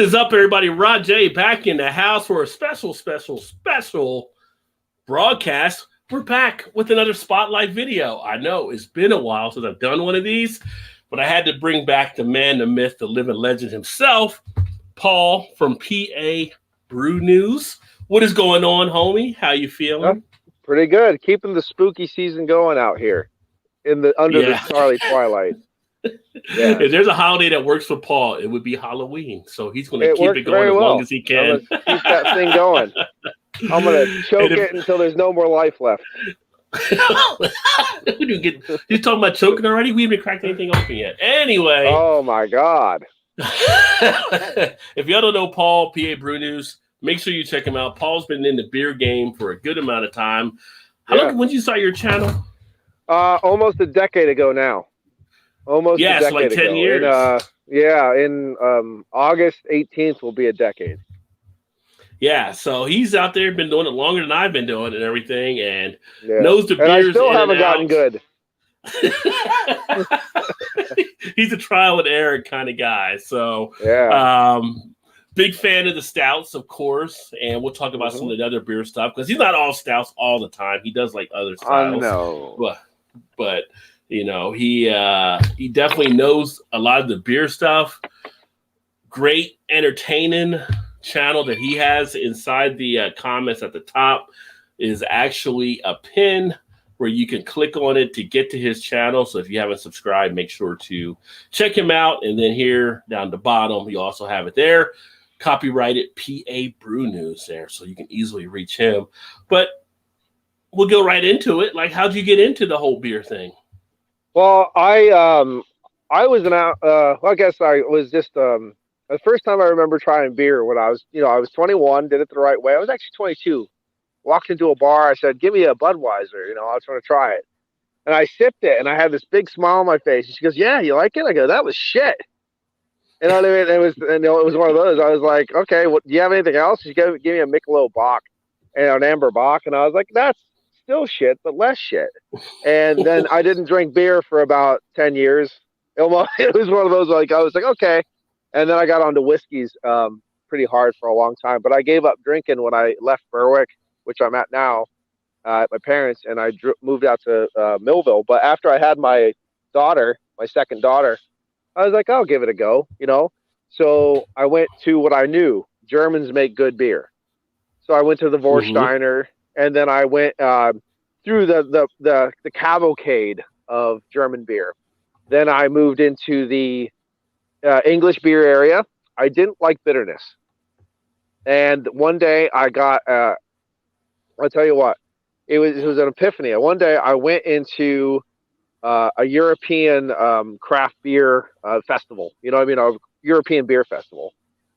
is up, everybody? Rajay back in the house for a special broadcast. We're back with another Spotlight video. I know it's been a while since I've done one of these, but I had to bring back the man, the myth, the living legend himself, Paul from PA Brew News. What is going on, homie? How you feeling? Pretty good. Keeping the spooky season going out here under the starry twilight. Yeah. If there's a holiday that works for Paul, it would be Halloween. So he's going to keep it going as long as he can. I'm gonna keep that thing going. I'm going to choke it until there's no more life left. He's talking about choking already? We haven't cracked anything open yet. Anyway. Oh, my God. If y'all don't know Paul, PA Brew News, make sure you check him out. Paul's been in the beer game for a good amount of time. How long? When did you start your channel? Almost a decade ago now. Almost a decade like 10 ago. years. In August 18th will be a decade. Yeah, so he's out there, been doing it longer than I've been doing and everything, and knows the beers. And I still haven't gotten good. He's a trial and error kind of guy. So big fan of the stouts, of course, and we'll talk about some of the other beer stuff because he's not all stouts all the time. He does like other styles. I know. But you know, he definitely knows a lot of the beer stuff. Great entertaining channel that he has inside the comments at the top is actually a pin where you can click on it to get to his channel. So if you haven't subscribed, make sure to check him out. And then here down the bottom, you also have it there. Copyrighted PA Brew News there. So you can easily reach him. But we'll go right into it. Like, how'd you get into the whole beer thing? Well, I was I guess I was just the first time I remember trying beer when I was 21, did it the right way. I was actually 22. Walked into a bar. I said, "Give me a Budweiser." I was trying to try it, and I sipped it, and I had this big smile on my face. And she goes, "Yeah, you like it?" I go, "That was shit." You know what I mean? It was one of those. I was like, "Okay, do you have anything else?" She gave me a Michelob Bock and an Amber Bock, and I was like, "That's still shit, but less shit." And then I didn't drink beer for about 10 years. It was one of those, like, I was like, okay. And then I got onto whiskeys pretty hard for a long time. But I gave up drinking when I left Berwick, which I'm at now, at my parents, and I moved out to Millville. But after I had my second daughter, I was like, I'll give it a go, So I went to what I knew. Germans make good beer. So I went to the Vorsteiner, and then I went through the cavalcade of German beer. Then I moved into the English beer area. I didn't like bitterness. And one day I got, I'll tell you what, it was an epiphany. One day I went into a European craft beer festival, a European beer festival.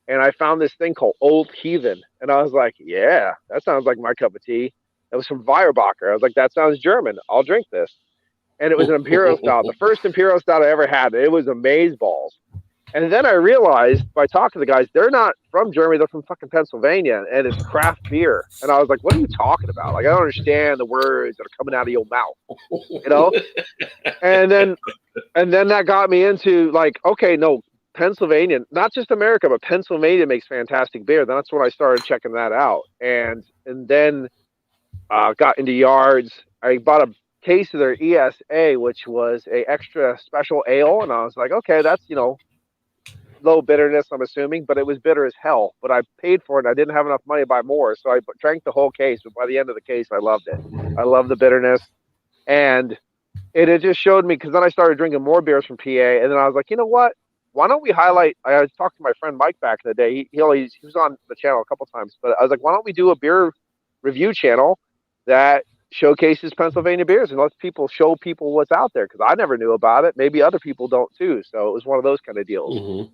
And I found this thing called Old Heathen. And I was like, yeah, that sounds like my cup of tea. It was from Weyerbacher. I was like, that sounds German. I'll drink this. And it was an Imperial Stout. The first Imperial Stout I ever had. It was amazeballs. And then I realized by talking to the guys, they're not from Germany. They're from fucking Pennsylvania. And it's craft beer. And I was like, what are you talking about? Like, I don't understand the words that are coming out of your mouth, And then that got me into like, okay, no, Pennsylvania, not just America, but Pennsylvania makes fantastic beer. That's when I started checking that out. And then got into yards. I bought a case of their ESA, which was a extra special ale. And I was like, okay, that's, low bitterness, I'm assuming, but it was bitter as hell. But I paid for it. And I didn't have enough money to buy more. So I drank the whole case. But by the end of the case, I loved it. I love the bitterness. And it just showed me, because then I started drinking more beers from PA. And then I was like, you know what? Why don't we highlight? I talked to my friend Mike back in the day. He was on the channel a couple times, but I was like, why don't we do a beer review channel that showcases Pennsylvania beers and lets people show people what's out there? Because I never knew about it. Maybe other people don't too. So it was one of those kind of deals.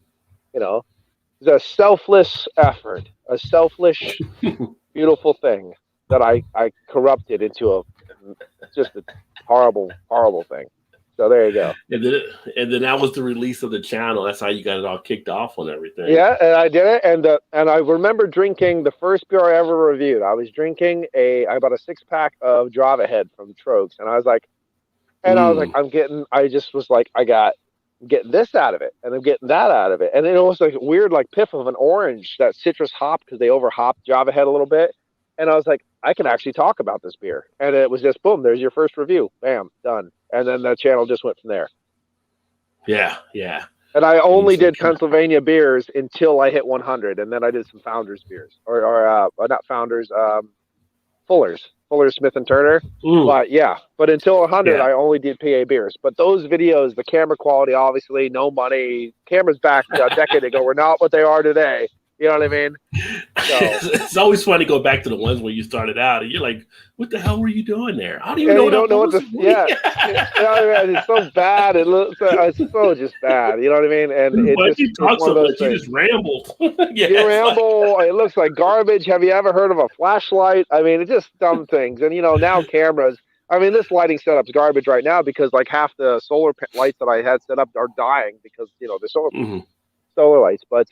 It's a selfless effort, a selfish, beautiful thing that I corrupted into just a horrible, horrible thing. So there you go. And then that was the release of the channel. That's how you got it all kicked off on everything. Yeah, and I did it. And I remember drinking the first beer I ever reviewed. I was drinking I bought a 6-pack of Drava Head from Trogs. And I was like, I just was like, I got I'm getting this out of it, and I'm getting that out of it, and then it was like a weird like piff of an orange, that citrus hop, because they over hopped Java Head a little bit, and I was like, I can actually talk about this beer, and it was just boom, there's your first review, bam, done, and then the channel just went from there. Yeah, yeah. And I only did Pennsylvania beers until I hit 100, and then I did some Founders beers, or not Founders, Fuller's Smith and Turner. But until 100, I only did PA beers. But those videos, the camera quality, obviously, no money. Cameras back a decade ago were not what they are today. You know what I mean? So, it's always fun to go back to the ones where you started out, and you're like, "What the hell were you doing there? I don't even know." You don't know what the it's so bad. It looks it's so just bad. You know what I mean? And it just you talk so much, you just ramble. You ramble. It looks like garbage. Have you ever heard of a flashlight? I mean, it's just dumb things. And now cameras. I mean, this lighting setup's garbage right now because like half the solar lights that I had set up are dying because the solar lights. But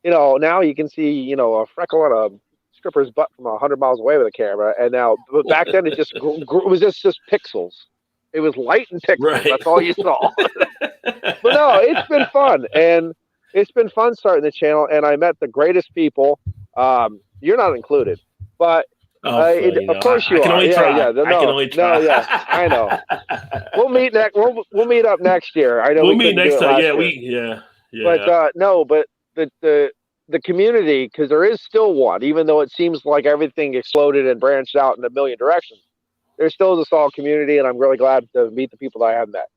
now you can see, a freckle on a stripper's butt from 100 miles away with a camera. And now, but back then it just it was just pixels. It was light and pixels. Right. That's all you saw. But no, it's been fun. And it's been fun starting the channel. And I met the greatest people. You're not included, but of course you are. I can only try. Yeah, I know. We'll meet next. We'll meet up next year. I know we'll meet next time. Yeah. But but the community, because there is still one, even though it seems like everything exploded and branched out in a million directions. There still is a solid community, and I'm really glad to meet the people that I have met.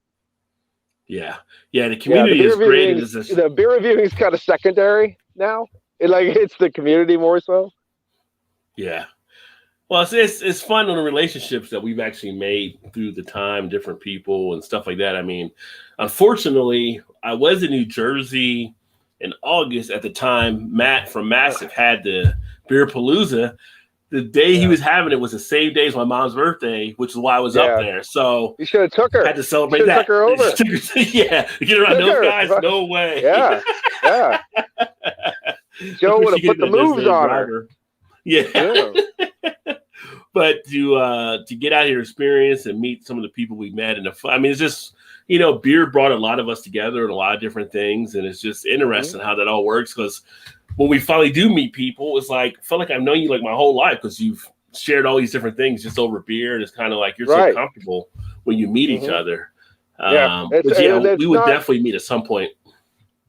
Yeah. The community is great. The beer reviewing is kind of secondary now. It's the community more so. Yeah. Well, it's fun on the relationships that we've actually made through the time, different people and stuff like that. I mean, unfortunately, I was in New Jersey in August at the time. Matt from Massive had the Beer Palooza. The day he was having it was the same day as my mom's birthday, which is why I was up there. So you should have took her. I had to celebrate that. Took her over. Get around those guys. No way. Yeah. Joe would have put the moves on her. Yeah. But to get out here, experience and meet some of the people we met, it's just beer brought a lot of us together in a lot of different things, and it's just interesting how that all works. Because when we finally do meet people, it's like I feel like I've known you like my whole life because you've shared all these different things just over beer, and it's kind of like you're so comfortable when you meet each other. We would definitely meet at some point.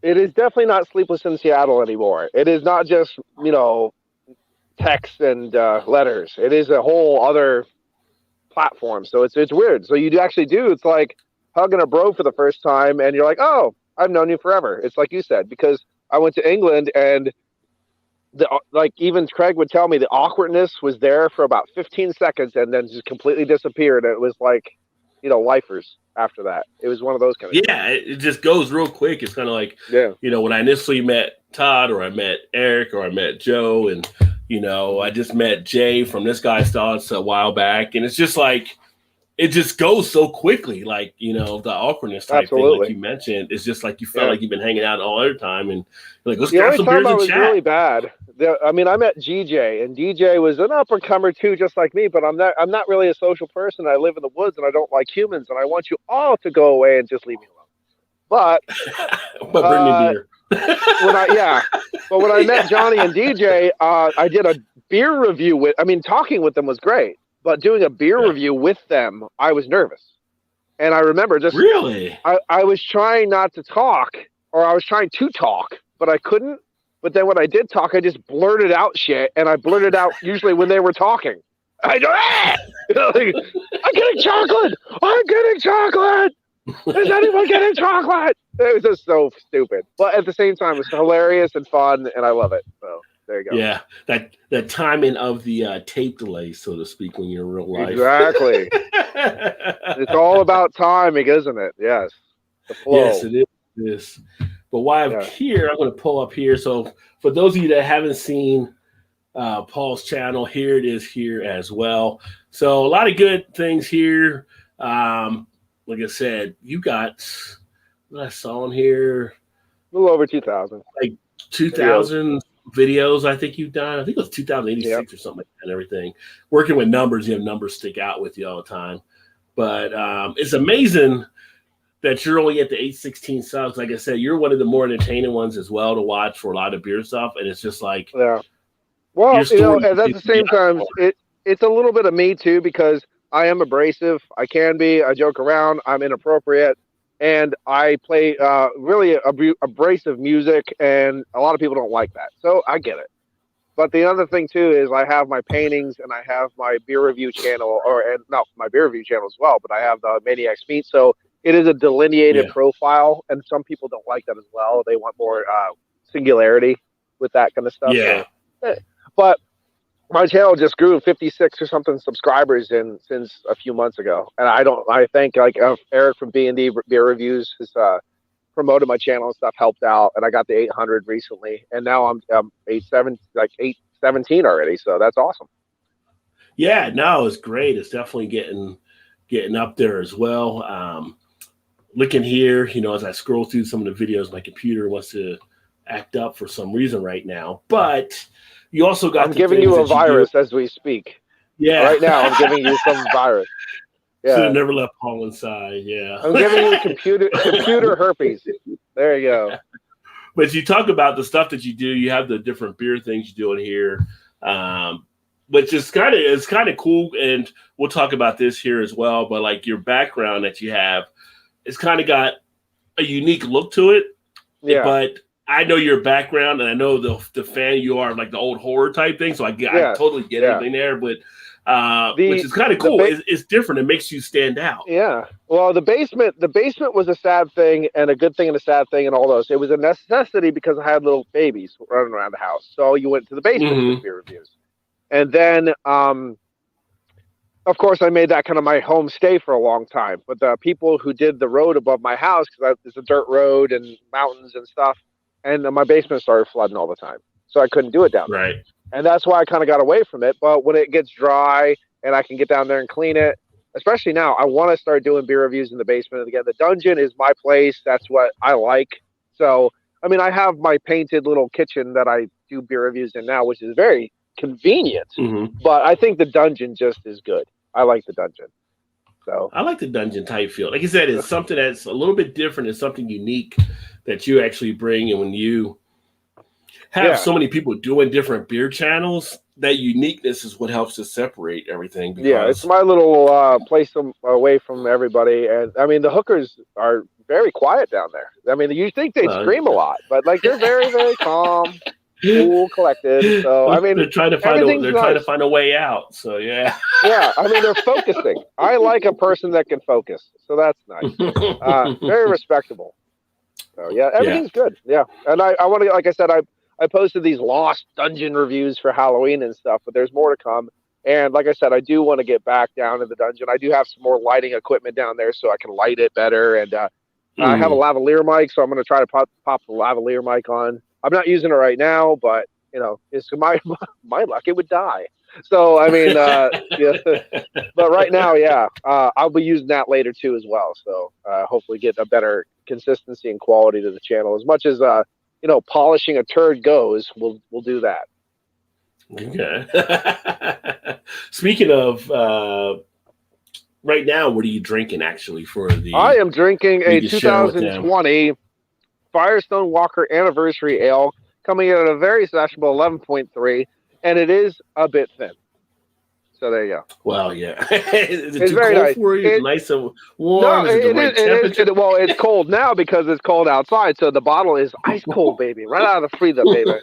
It is definitely not Sleepless in Seattle anymore. It is not just text and letters. It is a whole other platform. So it's weird. So you actually do. It's like hugging a bro for the first time, and you're like, oh, I've known you forever. It's like you said, because I went to England, and even Craig would tell me the awkwardness was there for about 15 seconds and then just completely disappeared. It was like, lifers after that. It was one of those kind of things. It just goes real quick. It's kind of like, when I initially met Todd, or I met Eric, or I met Joe, and I just met Jay from This Guy's Thoughts a while back, and it's just like it just goes so quickly. Like the awkwardness type thing, like you mentioned, it's just like you felt like you've been hanging out all other time, and like let's grab some beers and chat. Really bad. I met GJ, and DJ was an up and comer too, just like me. But I'm not really a social person. I live in the woods, and I don't like humans, and I want you all to go away and just leave me alone. But bring me beer. But when I met Johnny and DJ, I did a beer review talking with them was great, but doing a beer review with them, I was nervous. And I remember I was trying not to talk, or I was trying to talk, but I couldn't. But then when I did talk, I just blurted out shit, and I blurted out usually when they were talking. I go, I'm getting chocolate! I'm getting chocolate! Is anyone getting chocolate? It was just so stupid. But at the same time, it's hilarious and fun, and I love it. So there you go. Yeah, that timing of the tape delay, so to speak, when you're in real life. Exactly. It's all about timing, isn't it? Yes. The flow. Yes, it is. But while I'm here, I'm going to pull up here. So for those of you that haven't seen Paul's channel, here it is here as well. So a lot of good things here. Like I said, you got what I saw on here. A little over 2,000. Like 2,000 videos, I think you've done. I think it was 2,086 or something like that and everything. Working with numbers, you have numbers stick out with you all the time. But it's amazing that you're only at the 816 subs. Like I said, you're one of the more entertaining ones as well to watch for a lot of beer stuff. And it's just like, yeah. Well, and at the same time, it's a little bit of me too, because I am abrasive. I can be. I joke around. I'm inappropriate, and I play really abrasive music, and a lot of people don't like that. So I get it. But the other thing too is I have my paintings and I have my beer review channel, and not my beer review channel as well. But I have the Maniacs Meat, so it is a delineated profile, and some people don't like that as well. They want more singularity with that kind of stuff. Yeah. So, but my channel just grew 56 or something subscribers since a few months ago, and I think like Eric from B&D Beer Reviews has promoted my channel and stuff, helped out, and I got the 800 recently, and now I'm 817 already, so that's awesome. Yeah, no, it's great. It's definitely getting up there as well. Looking here, as I scroll through some of the videos, my computer wants to act up for some reason right now, but you also got. I'm giving you a virus as we speak. Yeah, right now I'm giving you some virus. Yeah, should have never left Paul inside. Yeah, I'm giving you computer herpes. There you go. But you talk about the stuff that you do. You have the different beer things you do in here, which is kind of cool. And we'll talk about this here as well. But like your background that you have, it's kind of got a unique look to it. Yeah. But I know your background, and I know the fan you are, like the old horror type thing. So I totally get everything there. But which is kind of cool. It's different. It makes you stand out. Yeah. Well, the basement was a sad thing and a good thing and a sad thing and all those. It was a necessity because I had little babies running around the house. So you went to the basement with beer reviews. And then, of course, I made that kind of my home stay for a long time. But the people who did the road above my house, because it's a dirt road and mountains and stuff, and my basement started flooding all the time. So I couldn't do it down there. Right. And that's why I kind of got away from it. But when it gets dry and I can get down there and clean it, especially now, I want to start doing beer reviews in the basement. And again, the dungeon is my place. That's what I like. So, I mean, I have my painted little kitchen that I do beer reviews in now, which is very convenient. Mm-hmm. But I think the dungeon just is good. I like the dungeon. So I like the dungeon type feel. Like I said, it's something that's a little bit different. It's something unique that you actually bring. And when you have so many people doing different beer channels, that uniqueness is what helps to separate everything. Yeah, it's my little place away from everybody. And I mean, the hookers are very quiet down there. I mean, you think they scream a lot, but like they're very, very calm, cool, collected. So I mean, they're trying to find a way out. So yeah. Yeah, I mean, they're focusing. I like a person that can focus, so that's nice. Very respectable. So yeah, everything's good. Yeah, and I want to, like I said, I posted these lost dungeon reviews for Halloween and stuff, but there's more to come. And like I said, I do want to get back down in the dungeon. I do have some more lighting equipment down there so I can light it better. And I have a lavalier mic, so I'm going to try to pop the lavalier mic on. I'm not using it right now, but it's my luck. It would die. So, I mean, but right now, I'll be using that later too as well. So hopefully get a better consistency and quality to the channel. As much as, polishing a turd goes, we'll do that. Okay. Speaking of, right now, what are you drinking actually for the? I am drinking a 2020 Firestone Walker Anniversary Ale, coming in at a very sessionable 11.3, and it is a bit thin. So there you go. Well, yeah. Is it too very cold nice. For you? It's nice and warm. No, it's cold now because it's cold outside. So the bottle is ice cold, baby. Right out of the freezer, baby.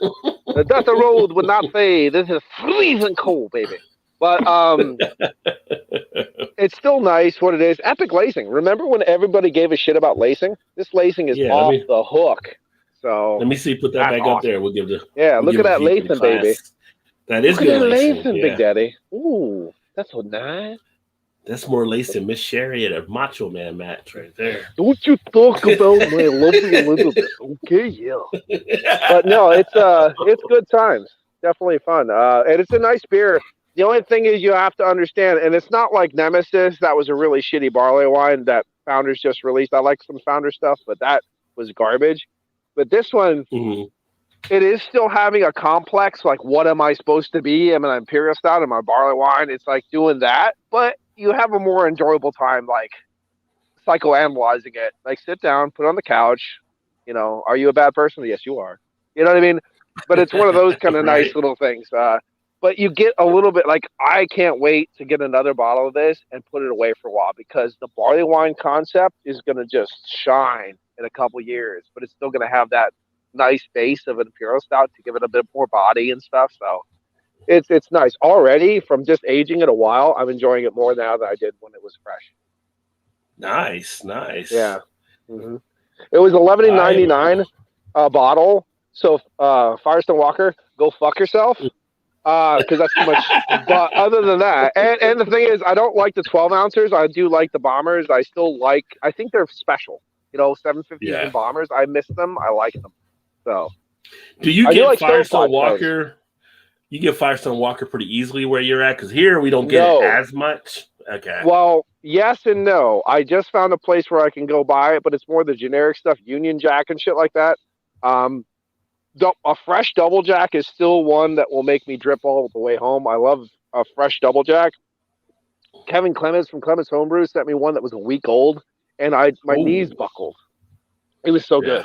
The dust of road would not fade. This is freezing cold, baby. But it's still nice what it is. Epic lacing. Remember when everybody gave a shit about lacing? This lacing is off the hook. So let me see. Put that back up there. We'll give the look at that lacing, baby. That is good lacing, Big Daddy. Ooh, that's so nice. That's more lace than Miss Sherry at a Macho Man match right there. Don't you talk about my lovely Elizabeth, okay? Yeah. But no, it's good times. Definitely fun. And it's a nice beer. The only thing is you have to understand, and it's not like Nemesis. That was a really shitty barley wine that Founders just released. I like some Founder stuff, but that was garbage. But this one, it is still having a complex, like, what am I supposed to be? Am I an Imperial Stout? Am I barley wine? It's like doing that, but you have a more enjoyable time, like, psychoanalyzing it. Like, sit down, put it on the couch. You know, are you a bad person? Yes, you are. You know what I mean? But it's one of those kind of Right. nice little things. But you get a little bit like, I can't wait to get another bottle of this and put it away for a while, because the barley wine concept is going to just shine in a couple years, but it's still going to have that nice base of an imperial stout to give it a bit more body and stuff. So it's nice already from just aging it a while. I'm enjoying it more now than I did when it was fresh. Nice, nice. Yeah. Mm-hmm. It was $11.99 a bottle. So Firestone Walker, go fuck yourself. Because that's too much. But other than that, and the thing is, I don't like the 12 ounces. I do like the bombers. I think they're special. You know, 750s and bombers. I miss them. I like them. So, do you get Firestone Walker? You get Firestone Walker pretty easily where you're at, because here we don't get it as much. Okay. Well, yes and no. I just found a place where I can go buy it, but it's more the generic stuff, Union Jack and shit like that. A fresh double jack is still one that will make me drip all the way home. I love a fresh double jack. Kevin Clemens from Clemens Homebrew sent me one that was a week old, and my knees buckled. It was so good.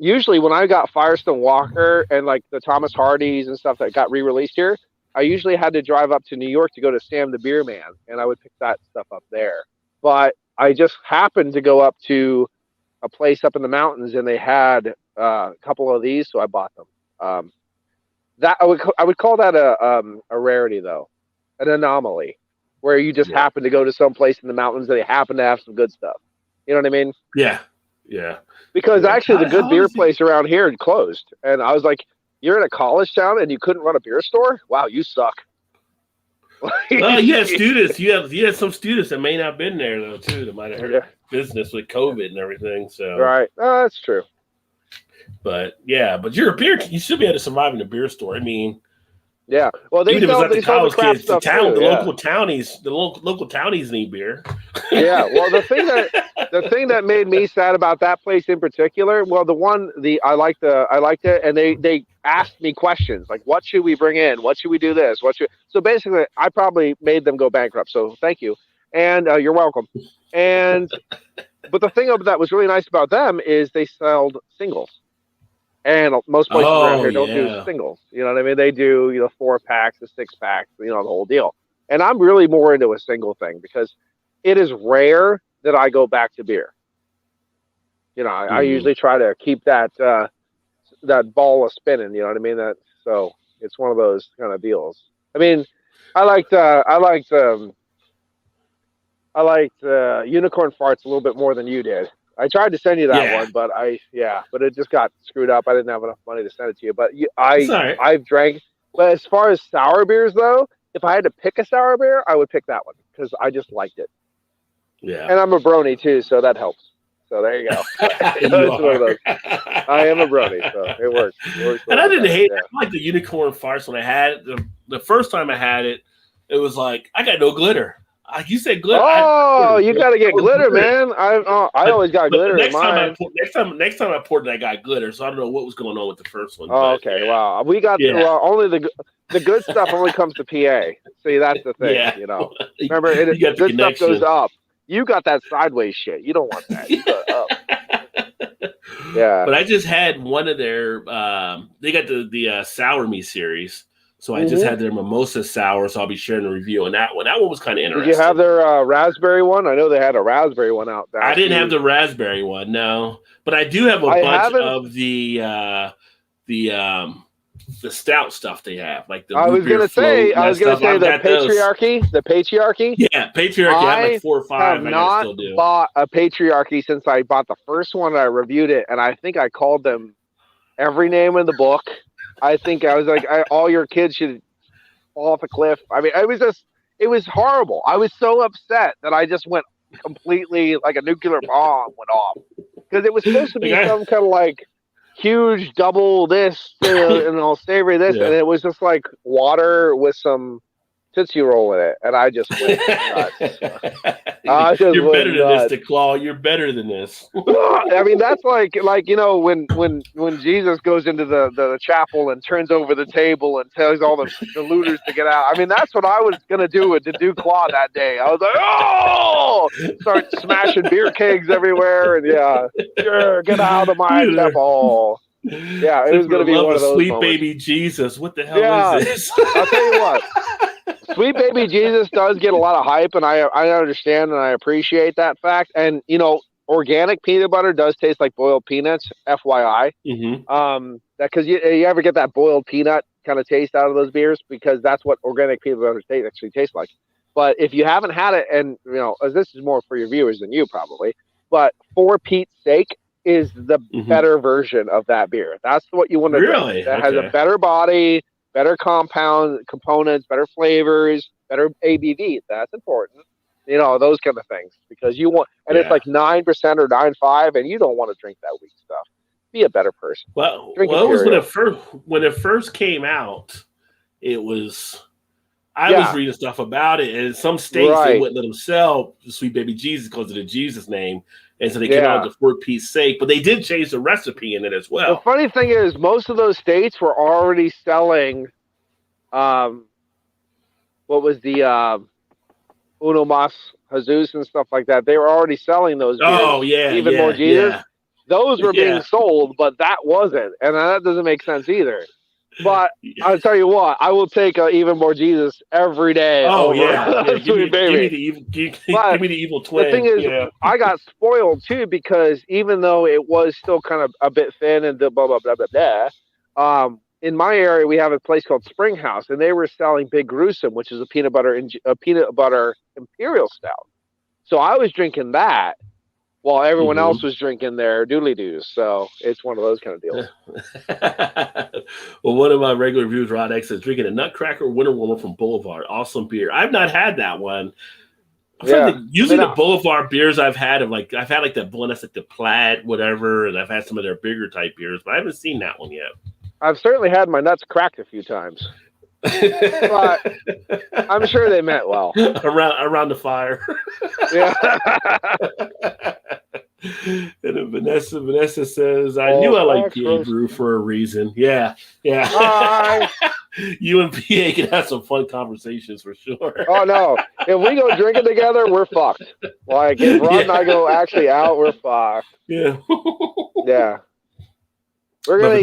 Usually when I got Firestone Walker and like the Thomas Hardys and stuff that got re-released here, I usually had to drive up to New York to go to Sam the Beer Man, and I would pick that stuff up there. But I just happened to go up to a place up in the mountains, and they had a couple of these, so I bought them. That I would call that a rarity, though, an anomaly, where you just happen to go to some place in the mountains and they happen to have some good stuff. You know what I mean? Yeah, yeah. Because actually, the good beer place around here had closed, and I was like, "You're in a college town and you couldn't run a beer store? Wow, you suck." Well, you had students. You had some students that may not have been there though too. That might have hurt business with COVID and everything. So right, that's true. But you're a beer. You should be able to survive in a beer store. I mean, yeah. Well, they sell the crap stuff too. Local townies need beer. Yeah. Well, the thing that made me sad about that place in particular, well, I liked it, and they asked me questions like, what should we bring in? What should we do this? So basically, I probably made them go bankrupt. So thank you, and you're welcome. But the thing that was really nice about them is they sold singles. And most places around here don't do singles. You know what I mean? They do, 4-packs, the 6-packs, the whole deal. And I'm really more into a single thing because it is rare that I go back to beer. I usually try to keep that ball of spinning. You know what I mean? So it's one of those kind of deals. I mean, I liked Unicorn Farts a little bit more than you did. I tried to send you that one, but it just got screwed up. I didn't have enough money to send it to you. But I've drank. But as far as sour beers, though, if I had to pick a sour beer, I would pick that one because I just liked it. Yeah. And I'm a brony too, so that helps. So there you go. It's one of those. I am a brony, so it works. And I didn't hate it. I like the Unicorn Farce when I had it. The first time I had it, it was like, I got no glitter. You said glitter. Oh, you got to get glitter, man. I always got glitter in mine. Next time I poured it, I got glitter, so I don't know what was going on with the first one. Oh, okay. Wow. We got only the good stuff only comes to PA. See, that's the thing, Remember, the good stuff goes up. You got that sideways shit. You don't want that. You got up. Yeah. But I just had one of their they got the Sour Me series. So I just had their mimosa sour, so I'll be sharing a review on that one. That one was kind of interesting. Did you have their raspberry one? I know they had a raspberry one out there. I didn't have the raspberry one, no. But I do have a bunch of the stout stuff they have, like the. I was gonna say the patriarchy. The patriarchy. Yeah, patriarchy. I have like 4 or 5. I have not bought a patriarchy since I bought the first one and I reviewed it, and I think I called them every name in the book. I think I was like, all your kids should fall off a cliff. I mean, it was horrible. I was so upset that I just went completely like a nuclear bomb went off because it was supposed to be some kind of like huge double this and all savory this, and it was just like water with some Tootsie Roll in it, and I just went nuts. You're better than this, DeClaw. You're better than this. I mean, that's like when Jesus goes into the chapel and turns over the table and tells all the looters to get out. I mean, that's what I was gonna do to DuClaw that day. I was like, oh, start smashing beer kegs everywhere, and sure, get out of my temple. Yeah, it was gonna be one of those sweet moments. baby Jesus. What the hell is this? I'll tell you what. Sweet Baby Jesus does get a lot of hype, and I understand and I appreciate that fact. And organic peanut butter does taste like boiled peanuts, FYI. Mm-hmm. Because you ever get that boiled peanut kind of taste out of those beers, because that's what organic peanut butter actually tastes like. But if you haven't had it, and this is more for your viewers than you probably, but For Pete's Sake is the better version of that beer. That's what you want to drink. That has a better body, better components, better flavors, better ABV. That's important. Those kind of things, because you want, and it's like 9% or 9.5, and you don't want to drink that weak stuff. Be a better person. Well, it was when it first came out. It was I was reading stuff about it, and in some states they wouldn't let them sell the Sweet Baby Jesus because of the Jesus name, and so they came out with For Pete's Sake. But they did change the recipe in it as well. The funny thing is, most of those states were already selling. What was the Uno Mas Jesus and stuff like that? They were already selling those beers. Oh yeah, Even More Jesus. Yeah. Those were being sold, but that wasn't, and that doesn't make sense either. But I'll tell you what, I will take a Even More Jesus every day. Oh over Sweet Baby. Give me the evil twin. The thing is, I got spoiled too, because even though it was still kind of a bit thin and blah blah blah blah blah, in my area we have a place called Spring House, and they were selling Big Gruesome, which is a peanut butter imperial stout. So I was drinking that while everyone else was drinking their doodly doos. So it's one of those kind of deals. Well, one of my regular reviews, Rod X, is drinking a Nutcracker Winter Warmer from Boulevard. Awesome beer. I've not had that one. Usually the Boulevard beers I've had like that one that's like the Plaid, whatever, and I've had some of their bigger type beers, but I haven't seen that one yet. I've certainly had my nuts cracked a few times. But I'm sure they meant well. Around the fire. Yeah. And then Vanessa says, I knew I liked PA Brew for a reason. Yeah. Hi. You and PA can have some fun conversations for sure. Oh no. If we go drinking together, we're fucked. Like if Rod and I go actually out, we're fucked. Yeah. Yeah. We're gonna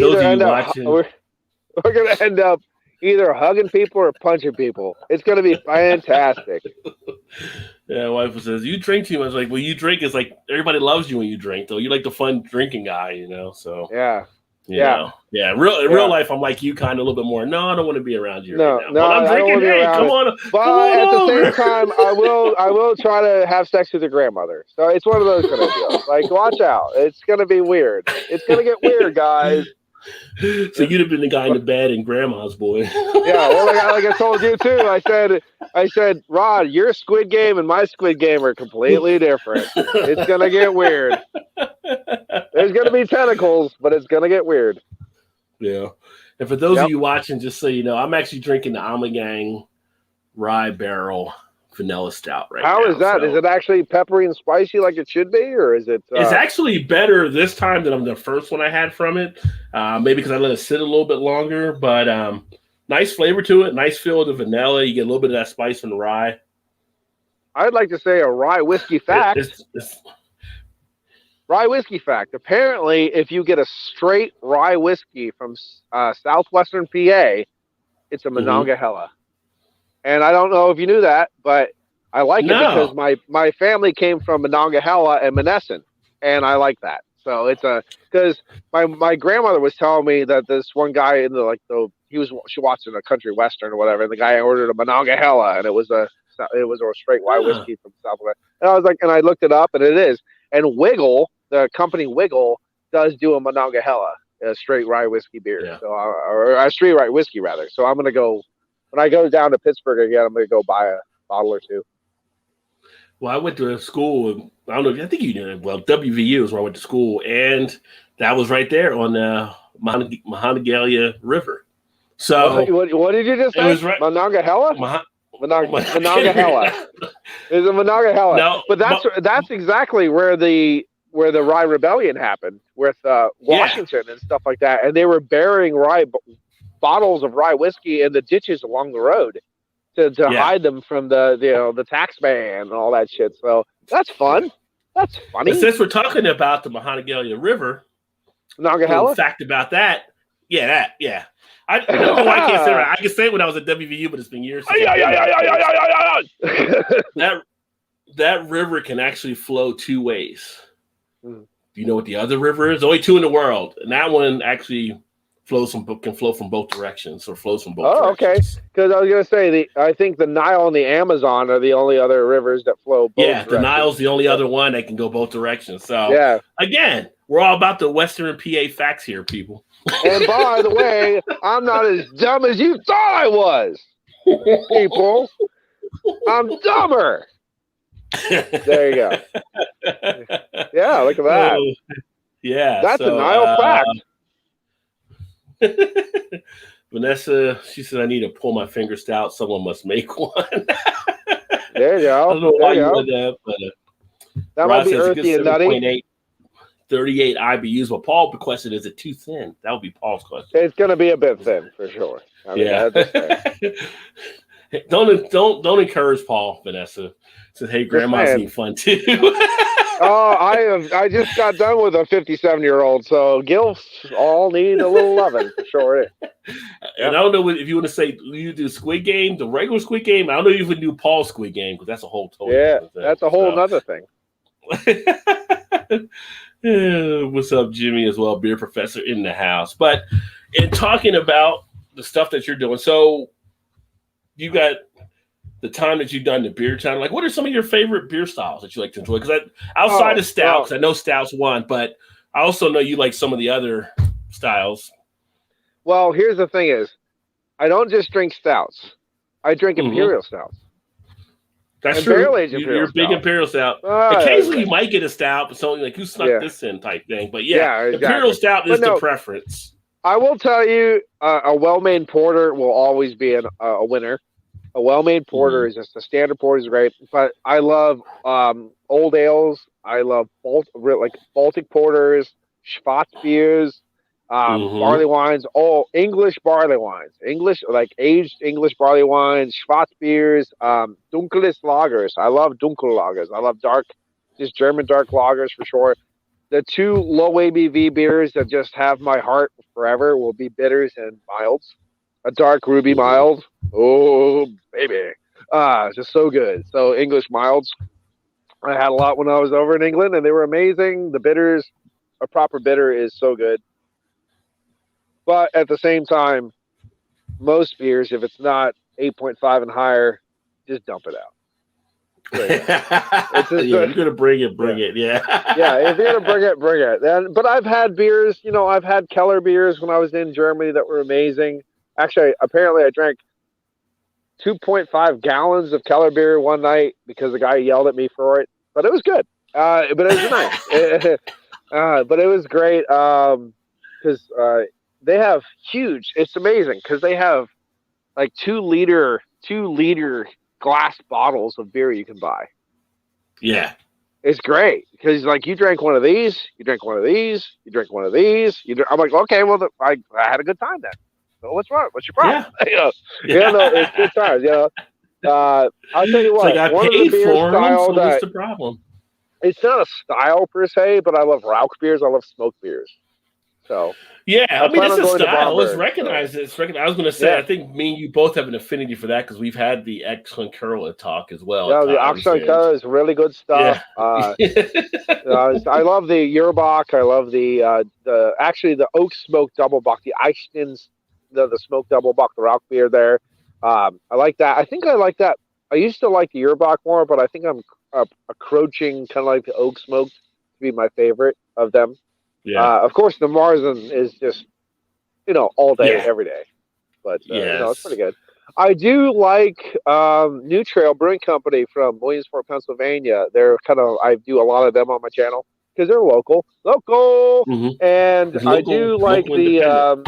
end up either hugging people or punching people. It's going to be fantastic. Yeah, my wife says, you drink too much. Like, well, you drink is like, everybody loves you when you drink, though. You're like the fun drinking guy, so. Yeah. In real life, I'm like you, kind of a little bit more. No, I don't want to be around you right now. No, I'm drinking. Hey, come on. But at the same time, I will try to have sex with your grandmother. So it's one of those kind of deals. Like, watch out. It's going to be weird. It's going to get weird, guys. So you'd have been the guy in the bed in Grandma's Boy. Yeah, well, like I told you too. I said, Rod, your Squid Game and my Squid Game are completely different. It's gonna get weird. There's gonna be tentacles, but it's gonna get weird. Yeah. And for those of you watching, just so you know, I'm actually drinking the Amagang Rye Barrel Vanilla Stout right now. How is that? So, is it actually peppery and spicy like it should be, or is it? It's actually better this time than the first one I had from it. Maybe because I let it sit a little bit longer, but nice flavor to it. Nice feel of the vanilla. You get a little bit of that spice from the rye. I'd like to say a rye whiskey fact. Rye whiskey fact. Apparently, if you get a straight rye whiskey from southwestern PA, it's a Monongahela. And I don't know if you knew that, but I like it because my family came from Monongahela and Monessen, and I like that. So it's because my grandmother was telling me that this one guy in she watched in a country western or whatever, and the guy ordered a Monongahela, and it was a straight rye whiskey from Southwest. And I was like, and I looked it up, and it is. And Wiggle, the company Wiggle, does do a Monongahela, a straight rye whiskey beer, or a straight rye whiskey rather. So I'm gonna go. When I go down to Pittsburgh again, I'm going to go buy a bottle or two. Well, I went to school. I don't know. I think you knew it. Well, WVU is where I went to school, and that was right there on the Monongahela River. So what did you just say? It was Monongahela? Monongahela. There's a Monongahela. No, but that's exactly where the Rye Rebellion happened with Washington and stuff like that. And they were burying bottles of rye whiskey in the ditches along the road to hide them from the tax man and all that shit. So that's fun. That's funny. And since we're talking about the Monongahela River, Monongahela? Fact about that. I don't know why I can't say it right. I can say it when I was at WVU, but it's been years since that river can actually flow two ways. Do you know what the other river is? Only two in the world, and that one actually can flow from both directions, or flows from both directions. Okay. Because I was going to say, I think the Nile and the Amazon are the only other rivers that flow both directions. The Nile's the only other one that can go both directions. So, again, we're all about the Western PA facts here, people. And by the way, I'm not as dumb as you thought I was, people. I'm dumber. There you go. Yeah, look at that. That's a Nile fact. Vanessa, she said, I need to pull my finger stout. Someone must make one. There you go. I don't know why you did that, but that might be earthy and nutty. 38 IBUs. Well, Paul requested, is it too thin? That would be Paul's question. It's going to be a bit thin for sure. Don't encourage Paul, Vanessa. Says, hey, grandmas need fun too. I just got done with a 57-year-old, so gilfs all need a little loving for sure. And I don't know if you want to say you do Squid Game, the regular Squid Game. I don't know if you would do Paul's Squid Game, because that's a whole totally different thing. That's a whole other thing. What's up, Jimmy, as well, beer professor in the house. But in talking about the stuff that you're doing, so you got the time that you've done the beer channel. Like, what are some of your favorite beer styles that you like to enjoy? Because outside of stout, because I know stouts won, but I also know you like some of the other styles. Well, here's the thing: is I don't just drink stouts; I drink imperial stouts. That's true. You're a big imperial stout. Occasionally, you might get a stout, but something like, who snuck this in type thing. But exactly. Imperial stout is the preference. I will tell you, a well-made porter will always be a winner. A well-made porter is just a standard porter is great, but I love old ales. I love Baltic porters, Schwarz beers, barley wines, all English barley wines, aged English barley wines, Schwarz beers, dunkles lagers. I love dunkel lagers. I love just German dark lagers for sure. The two low ABV beers that just have my heart forever will be bitters and milds. A dark ruby mild. Oh, baby. It's just so good. So English milds. I had a lot when I was over in England, and they were amazing. The bitters, a proper bitter is so good. But at the same time, most beers, if it's not 8.5 and higher, just dump it out. If you're going to bring it. Yeah, if you're going to bring it. But I've had beers, I've had Keller beers when I was in Germany that were amazing. Actually, apparently I drank 2.5 gallons of Keller beer one night because the guy yelled at me for it. But it was good. But it was nice. But it was great because they have huge. It's amazing because they have like 2 liter glass bottles of beer you can buy. Yeah. It's great because you drank one of these, you drink one of these, you drink one of these. I'm like, okay, well, I had a good time then. So what's wrong? What's your problem? It's good times. I'll tell you what. It's like I paid for them, so what's the problem? It's not a style per se, but I love Rauch beers. I love smoked beers. So I mean, it's a style. Let's recognize it. I was going to say, I think me and you both have an affinity for that because we've had the Excellent Curl talk as well. Yeah, the Excellent Curl is really good stuff. I love the Yerbach. I love the oak smoke double buck, the Eichstins, the smoked double buck, the Rauch beer there. I like that. I think I like that. I used to like the Yerbach more, but I think I'm approaching kind of like the oak smoked to be my favorite of them. Yeah. Of course, the Marzen is just, all day, every day. But, it's pretty good. I do like New Trail Brewing Company from Williamsport, Pennsylvania. I do a lot of them on my channel because they're local. And I do like the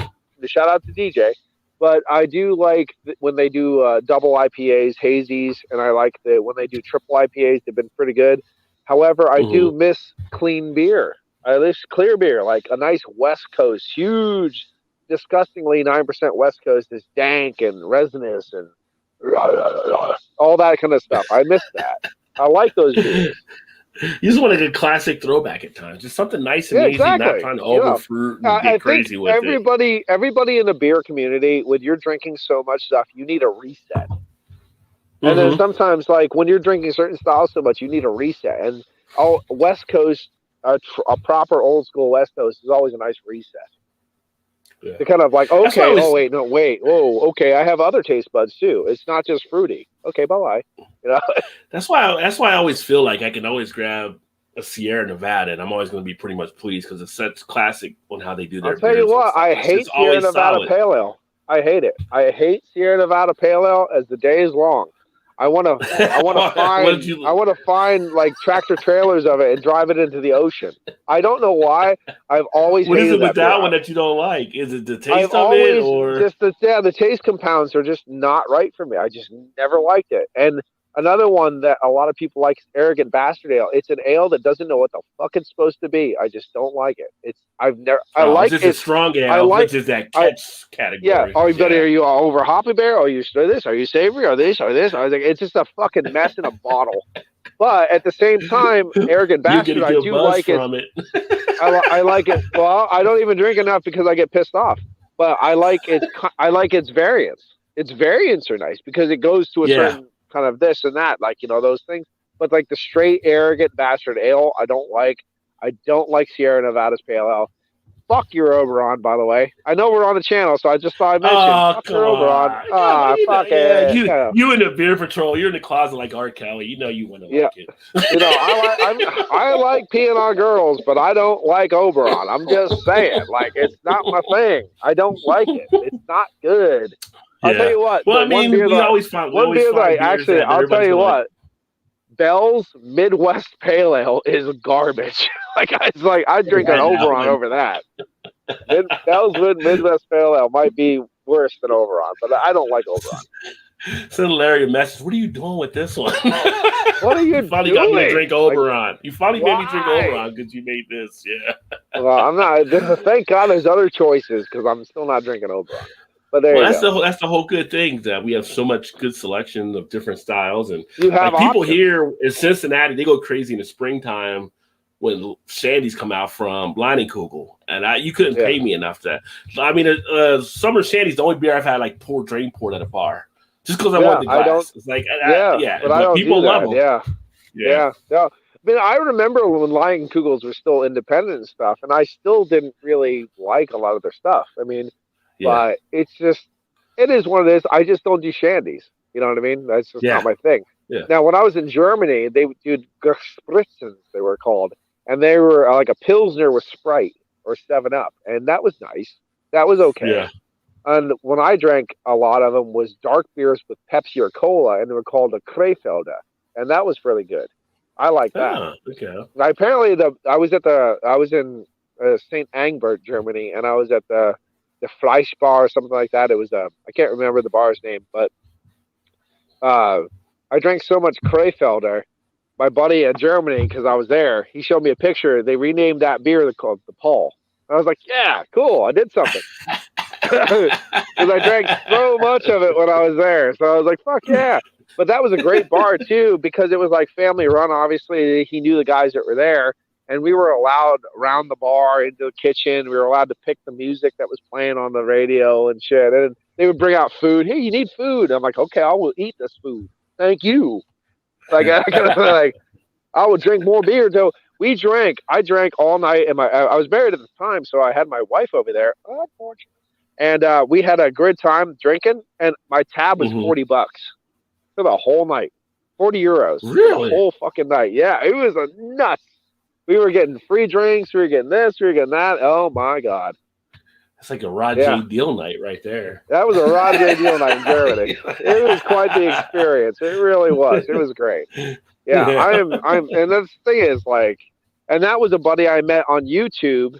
shout out to DJ. But I do like when they do double IPAs, hazies, and I like that when they do triple IPAs. They've been pretty good. However, I do Mm-hmm. miss clean beer. I miss clear beer, like a nice West Coast, huge, disgustingly 9% West Coast is dank and resinous and all that kind of stuff. I miss that. I like those beers. You just want a good classic throwback at times. Just something nice and Yeah, easy, not exactly. trying to You over know, fruit and I get think crazy with it. everybody in the beer community, when you're drinking so much stuff, you need a reset. And then Mm-hmm. sometimes, like when you're drinking certain styles so much, you need a reset. And West Coast, a proper old school West Coast is always a nice reset. Yeah. To kind of like, That's why I okay, oh always wait, no, wait, whoa, okay, I have other taste buds too. It's not just fruity. Okay, bye bye. You know, that's why I always feel like I can always grab a Sierra Nevada and I'm always going to be pretty much pleased because it's such classic on how they do I'll their tell you beers and what, stuff. I It's just hate Sierra always Nevada solid. Pale Ale. I hate it. I hate Sierra Nevada Pale Ale as the day is long. I want to What did I you? want to find like tractor trailers of it and drive it into the ocean. I don't know why. I've always What is hated it with that beer. that one that you don't like? Is it the I've taste of it always or? just the taste compounds are just not right for me. I just never liked it. And another one that a lot of people like is Arrogant Bastard Ale. It's an ale that doesn't know what the fuck it's supposed to be. I just don't like it. I Oh, it's like just a it. strong I ale, like which is that I catch Yeah. category. Are you Yeah. are you over hoppy bear? Are you this? Are you savory? Are this? Are this? I was like, it's just a fucking mess in a bottle. But at the same time, Arrogant You get a Bastard, I good do buzz like it. from it. I like it. Well, I don't even drink enough because I get pissed off. But I like its variants. Its variants are nice because it goes to a Yeah. certain kind of this and that, like those things. But like the straight Arrogant Bastard Ale, I don't like. I don't like Sierra Nevada's Pale Ale. Fuck your Oberon, by the way. I know we're on the channel, so I just thought I mentioned. Oh, Fuck come your Oberon. on. Come on. Ah, fuck Yeah, it. you in the beer patrol. You're in the closet like R. Kelly. You know you want to Yeah. like it. I like peeing on girls, but I don't like Oberon. I'm just saying, like it's not my thing. I don't like it. It's not good. I'll tell Yeah. you what. Well, I mean, we One always beer that find beers that I'll tell everybody's you gonna like. what. Bell's Midwest Pale Ale is garbage. I I drink an had that Oberon one. over that. Bell's Midwest Pale Ale might be worse than Oberon, but I don't like Oberon. Send Larry a message. What are you doing with this one? What are You you finally got me to doing? drink Like, Oberon. You finally made me drink why? Oberon because you made this. Yeah. Well, I'm not. Thank God there's other choices because I'm still not drinking Oberon. But there Well, you go. that's the whole good thing that we have so much good selection of different styles and You have like people options. here in Cincinnati, they go crazy in the springtime when shandies come out from Leinenkugel, and you couldn't Yeah. pay me enough to. I mean, summer shandies the only beer I've had like drain poured at a bar, just because I Yeah. wanted the I don't. glass. It's like Yeah. yeah, But I but don't do people love that. them. Yeah. Yeah, Yeah. No. I mean, I remember when Lion Kugels were still independent and stuff, and I still didn't really like a lot of their stuff. I mean, yeah, but it's just, it is one of those. I just don't do shandies. You know what I mean? That's just not yeah, my thing. yeah. Now, when I was in Germany, they would do Gespritzens, they were called, and they were like a Pilsner with Sprite or 7 Up, and that was nice. That was okay. Yeah. And when I drank a lot of them was dark beers with Pepsi or cola, and they were called a Krefelder, and that was really good. I like that. Oh, okay. Apparently, I was in St. Angbert, Germany, and I was at the Fleisch Bar or something like that. It was I can't remember the bar's name, but I drank so much Krefelder. My buddy in Germany, because I was there, he showed me a picture. They renamed that beer called the Paul. I was like, yeah, cool. I did something. Because I drank so much of it when I was there. So I was like, fuck yeah. But that was a great bar, too, because it was like family run. Obviously, he knew the guys that were there. And we were allowed around the bar, into the kitchen. We were allowed to pick the music that was playing on the radio and shit. And they would bring out food. Hey, you need food. I'm like, okay, I will eat this food. Thank you. Like, I would drink more beer. So I drank all night. And I was married at the time, so I had my wife over there. Unfortunately. And we had a good time drinking. And my tab was Mm-hmm. $40 for the whole night. €40 for the Really? whole fucking night. Yeah, it was a nuts. We were getting free drinks. We were getting this. We were getting that. Oh my god. That's like a Rod Yeah, J. Deal night right there. that was a Rod J. Deal night in Germany. It was quite the experience. It really was. It was great. Yeah, Yeah. and the thing is, like, and that was a buddy I met on YouTube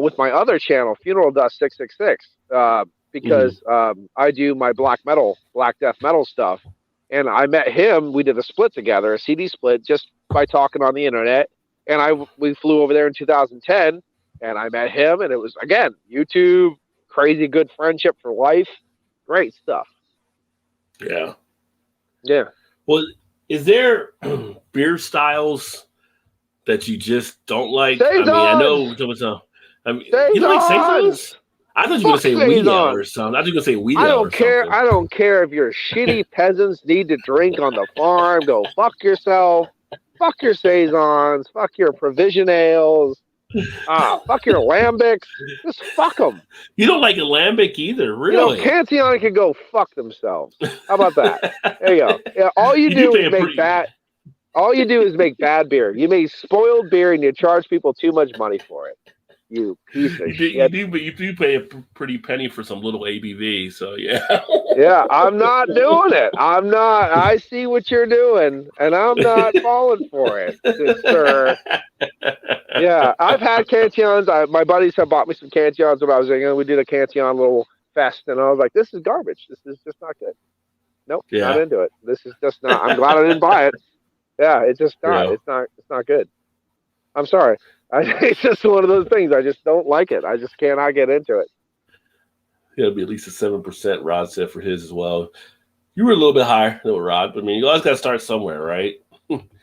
with my other channel, Funeral Dust 666. because I do my black death metal stuff. And I met him. We did a split together, a CD split, just by talking on the internet. And we flew over there in 2010, and I met him. And it was, again, YouTube, crazy good friendship for life. Great stuff. Yeah. Yeah. Well, is there beer styles that you just don't like? Saisons! I know there was you don't like Saisons? I thought you were going to say Wheatle or something. I thought you were going to say Wheatle I don't care. I don't care if your shitty peasants need to drink on the farm. Go fuck yourself. Fuck your Saisons. Fuck your provision ales. Fuck your lambics. Just fuck them. You don't like a lambic either, really? Cantillon can go fuck themselves. How about that? There you go. Yeah, all you do is make bad. All you do is make bad beer. You make spoiled beer and you charge people too much money for it. You piece of shit. You do pay a pretty penny for some little ABV, so yeah. Yeah, I'm not doing it. I'm not. I see what you're doing, and I'm not falling for it, sir. Yeah, I've had Cantillons. My buddies have bought me some Cantillons when I was young. We did a Cantillon little fest, and I was like, this is garbage. This is just not good. Nope, not into it. This is just not. I'm glad I didn't buy it. Yeah, it's just not. Yeah. It's not good. I'm sorry. It's just one of those things. I just don't like it. I just cannot get into it. It'll be at least a 7%. Rod said for his as well. You were a little bit higher than Rod, but I mean, you always got to start somewhere, right?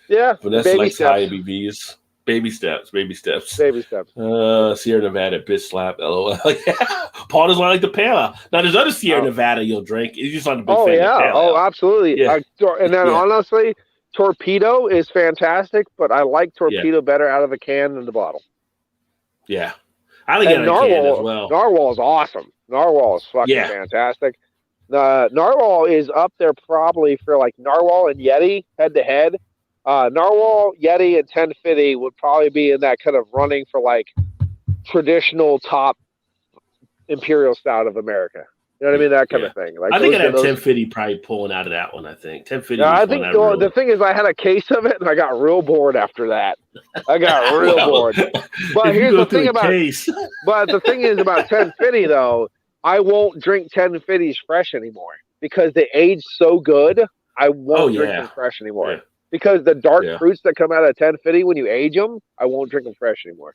Yeah. Vanessa likes high ABVs. Baby steps. Sierra Nevada, bitch slap. LOL. Yeah. Paul doesn't like the pale. Now there's other Sierra Nevada you'll drink. You just not a big fan of pale. Oh, absolutely. Yeah. And then honestly, Torpedo is fantastic, but I like Torpedo better out of the can than the bottle. Yeah. I like it out of the can as well. Narwhal is awesome. Narwhal is fucking fantastic. Narwhal is up there probably for like Narwhal and Yeti head to head. Narwhal, Yeti, and 1050 would probably be in that kind of running for like traditional top imperial stout of America. You know what I mean? That kind of thing. Like I think I'd have 1050 probably pulling out of that one. I think 1050. I think the thing is, I had a case of it and I got real bored after that. I got real bored. But here's the thing about But the thing is about 1050 though, I won't drink 1050s fresh anymore because they age so good. I won't drink them fresh anymore. Yeah. Because the dark fruits that come out of 1050 when you age them, I won't drink them fresh anymore.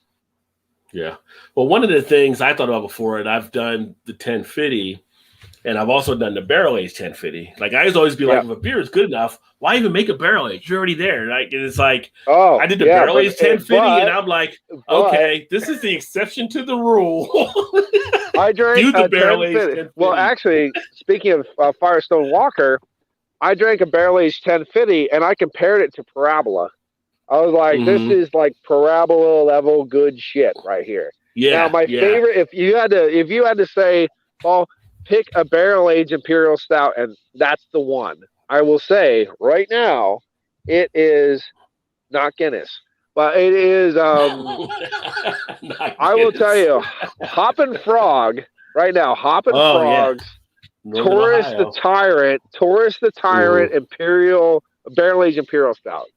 Yeah. Well, one of the things I thought about before, and I've done the 1050. And I've also done the barrel aged 1050. Like I always be like, if a beer is good enough, why even make a barrel age? You're already there. Like and it's like, I did the barrel aged 1050, and I'm like, okay, this is the exception to the rule. I drank the barrel aged 1050. Well, actually, speaking of Firestone Walker, I drank a barrel aged 1050, and I compared it to Parabola. I was like, this is like Parabola level good shit right here. Yeah. Now, my favorite, if you had to say, Paul, pick a barrel-aged Imperial Stout, and that's the one. I will say right now, it is not Guinness, but it is. I will tell you, Hoppin' Frog right now. Hoppin' Frogs, Taurus the Tyrant, Imperial barrel-aged Imperial Stout.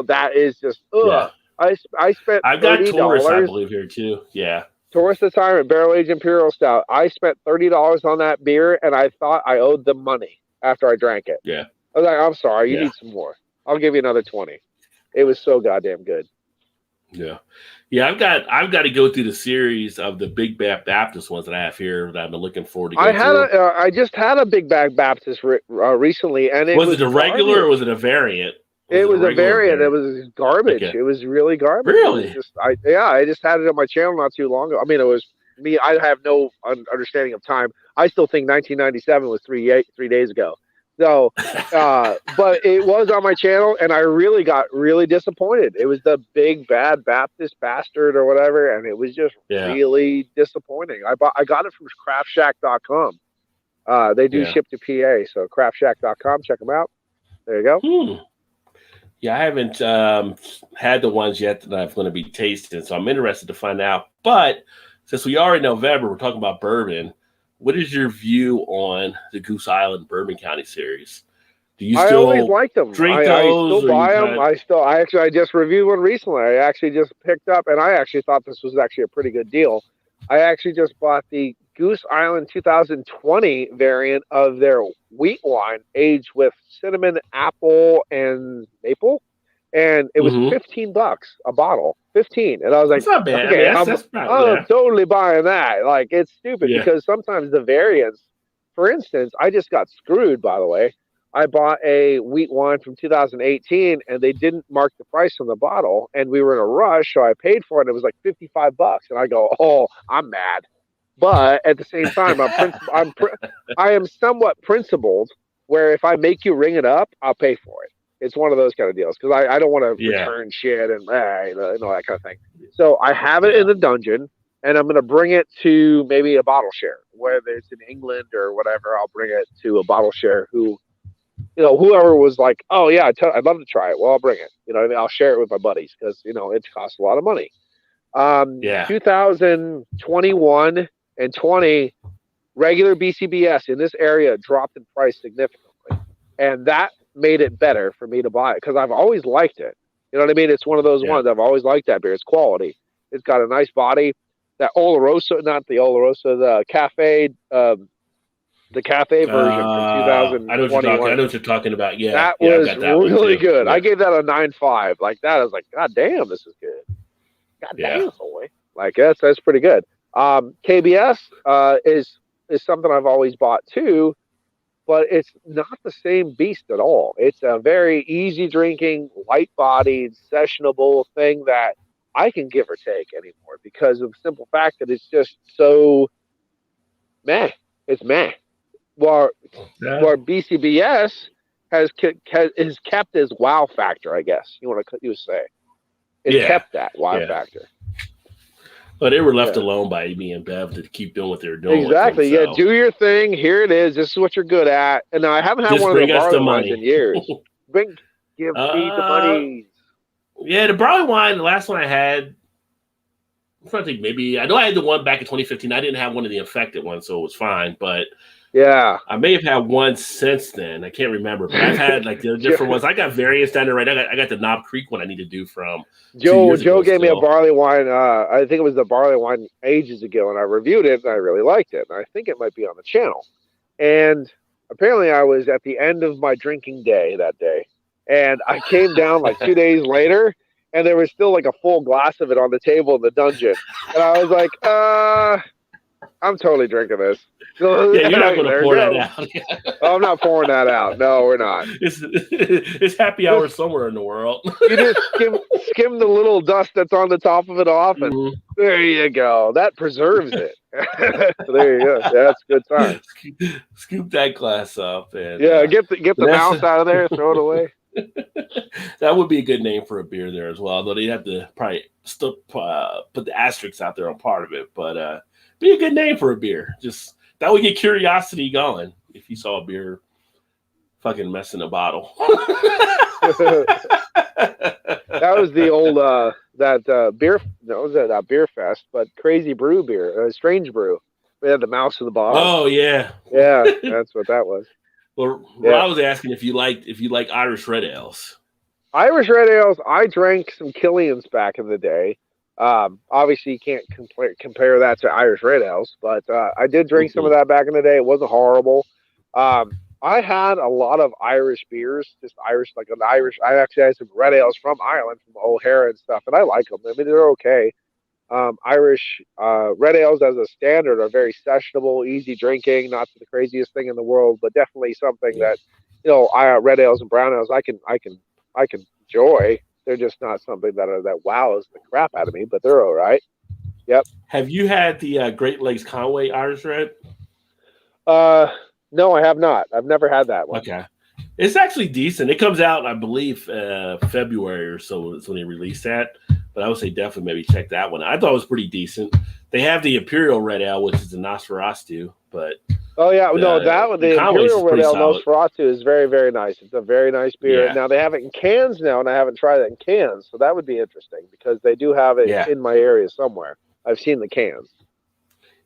That is just. Yeah. I spent. I've got Taurus, I believe here too. Yeah. Taurus the Tyrant barrel-aged Imperial Stout. I spent $30 on that beer, and I thought I owed them money after I drank it. Yeah. I was like, I'm sorry, you need some more. I'll give you another 20. It was so goddamn good. Yeah. Yeah, I've got to go through the series of the Big Bad Baptist ones that I have here that I've been looking forward to. I just had a Big Bad Baptist recently, and it was it a regular or was it a variant? It was a variant. It was garbage. Okay. It was really garbage. Really? I just had it on my channel not too long ago. I mean, it was me. I have no understanding of time. I still think 1997 was 3 days ago. So, but it was on my channel, and I really got disappointed. It was the Big Bad Baptist Bastard or whatever, and it was just really disappointing. I got it from craftshack.com. They do ship to PA, so craftshack.com. Check them out. There you go. Yeah, I haven't had the ones yet that I'm going to be tasting, so I'm interested to find out. But since we are in November, we're talking about bourbon. What is your view on the Goose Island Bourbon County series? Do you still always like them? Drink those? I still buy them. I just reviewed one recently. I actually just picked up, and I actually thought this was actually a pretty good deal. I actually just bought the Goose Island 2020 variant of their wheat wine, aged with cinnamon, apple, and maple, and it was Mm-hmm. $15 a bottle. 15, and I was like, That's not bad. I okay, mean, I'm that's not, I'm yeah, totally buying that. Like, it's stupid yeah. because sometimes the variants, for instance, I just got screwed. By the way, I bought a wheat wine from 2018, and they didn't mark the price on the bottle, and we were in a rush, so I paid for it. And it was like $55, and I go, oh, I'm mad. But at the same time, I am somewhat principled, where if I make you ring it up, I'll pay for it. It's one of those kind of deals because I don't want to Yeah, return shit and that kind of thing. So I have it in yeah. the dungeon, and I'm going to bring it to maybe a bottle share, whether it's in England or whatever. I'll bring it to a bottle share who, whoever was like, oh yeah, I'd love to try it. Well, I'll bring it. You know what I mean? I'll share it with my buddies because it costs a lot of money. Yeah. 2021 and 20 regular BCBS in this area dropped in price significantly, and that made it better for me to buy it because I've always liked it. You know what I mean? It's one of those Yeah. ones I've always liked that beer. It's quality. It's got a nice body. That Oloroso, not the Oloroso, the cafe version from I know what you're talking. I 2021. know what you're talking about. Yeah, That yeah. I've was got that one really too. good. Yeah, I gave that a 9.5. Like that, I was like, God damn, this is good. God yeah, damn, boy. Like that's pretty good. KBS is something I've always bought too, but it's not the same beast at all. It's a very easy drinking, light bodied, sessionable thing that I can give or take anymore because of the simple fact that it's just so meh. It's meh. While yeah, where BCBS is kept as wow factor, I guess you say. It's yeah, kept that wow yeah. factor. But they were left Yeah. alone by Amy and Bev to keep doing what they were doing with them. Exactly. Yeah, So do your thing. Here it is. This is what you're good at. And I haven't had just one of the bring us the barley wines in money. years. Give me the money. Yeah, the barley wine. The last one I had. I'm trying to think. Maybe I know I had the one back in 2015. I didn't have one of the infected ones, so it was fine. But Yeah. I may have had one since then. I can't remember, but I've had like the different ones. I got variants down there right now. I got the Nob Creek one I need to do from 2 years ago. Joe gave me a Still. barley wine. I think it was the barley wine ages ago, and I reviewed it, and I really liked it. And I think it might be on the channel. And apparently, I was at the end of my drinking day that day, and I came down like 2 days later, and there was still like a full glass of it on the table in the dungeon, and I was like, I'm totally drinking this. Yeah, you're not going to pour that out. Oh, I'm not pouring that out. No, we're not. It's happy hour somewhere in the world. You just skim the little dust that's on the top of it off, and there you go. That preserves it. There you go. That's good time. Scoop that glass up and get the mouse out of there, throw it away. That would be a good name for a beer there as well. Although they'd have to probably still put the asterisks out there on part of it, but be a good name for a beer. Just that would get curiosity going if you saw a beer fucking mess in a bottle. That was the old beer. That was that beer fest, but crazy brew beer, strange brew. We had the mouse in the bottle. Oh yeah, that's what that was. Well, I was asking if you like Irish red ales. Irish red ales. I drank some Killian's back in the day. Obviously, you can't compare that to Irish red ales, but I did drink some of that back in the day. It wasn't horrible. I had a lot of Irish beers, just Irish, like an Irish. I actually had some red ales from Ireland, from O'Hara and stuff, and I like them. I mean, they're okay. Irish red ales as a standard are very sessionable, easy drinking, not the craziest thing in the world, but definitely something that, red ales and brown ales I can enjoy. They're just not something that wows the crap out of me, but they're all right. Yep. Have you had the Great Lakes Conway Irish Red? No, I have not. I've never had that one. Okay. It's actually decent. It comes out, I believe, February or so is when they release that. But I would say definitely maybe check that one. I thought it was pretty decent. They have the Imperial Red Ale, which is the Nosferatu, but that one, the Imperial Red Ale Nosferatu is very, very nice. It's a very nice beer. Yeah. Now they have it in cans now, and I haven't tried it in cans, so that would be interesting because they do have it in my area somewhere. I've seen the cans.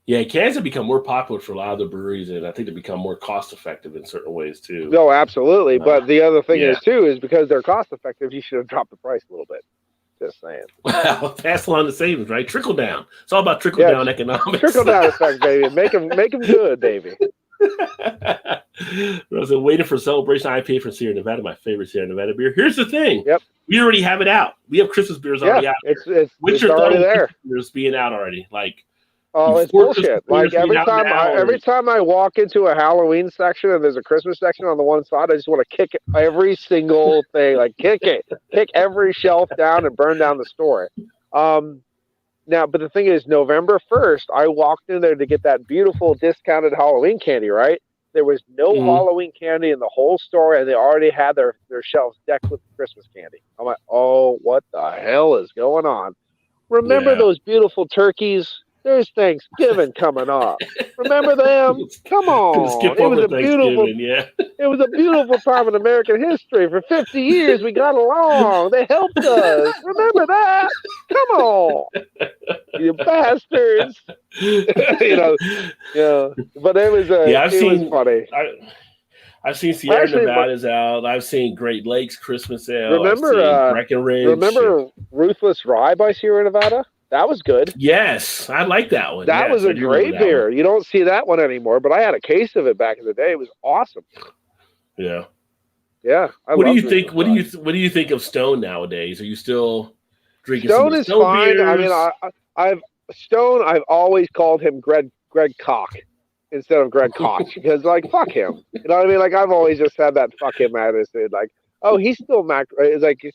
Yeah, cans have become more popular for a lot of the breweries, and I think they become more cost-effective in certain ways too. No, absolutely. But the other thing is because they're cost-effective, you should have dropped the price a little bit. Just saying. Well, pass along the savings, right? Trickle down. It's all about trickle down economics. Trickle down effect, baby. Make them good, baby. I was waiting for Celebration IPA from Sierra Nevada, my favorite Sierra Nevada beer. Here's the thing. Yep. We already have it out. We have Christmas beers already out. It's Winter already there. Beers being out already. Like, oh, it's bullshit. Like every time I walk into a Halloween section and there's a Christmas section on the one side, I just want to kick every single thing. Like kick every shelf down and burn down the store. Now, but the thing is, November 1st, I walked in there to get that beautiful discounted Halloween candy, right? There was no Halloween candy in the whole store, and they already had their shelves decked with Christmas candy. I'm like, oh, what the hell is going on? Remember those beautiful turkeys? There's Thanksgiving coming up. Remember them? Come on. It was a beautiful time in American history. For 50 years, we got along. They helped us. Remember that? Come on. You bastards. Yeah. But it was funny. I've seen Sierra Nevada's out. I've seen Great Lakes Christmas ale. Remember Breckenridge. Remember Ruthless Rye by Sierra Nevada? That was good. Yes, I like that one. That was a great beer. You don't see that one anymore, but I had a case of it back in the day. It was awesome. Yeah. Yeah. What do you think? What do you think of Stone nowadays? Are you still drinking Stone? Is fine. Beers? I mean, I've always called him Greg Koch instead of Greg Koch because, like, fuck him. You know what I mean? Like, I've always just had that fuck him attitude. Like, oh, he's still it's like.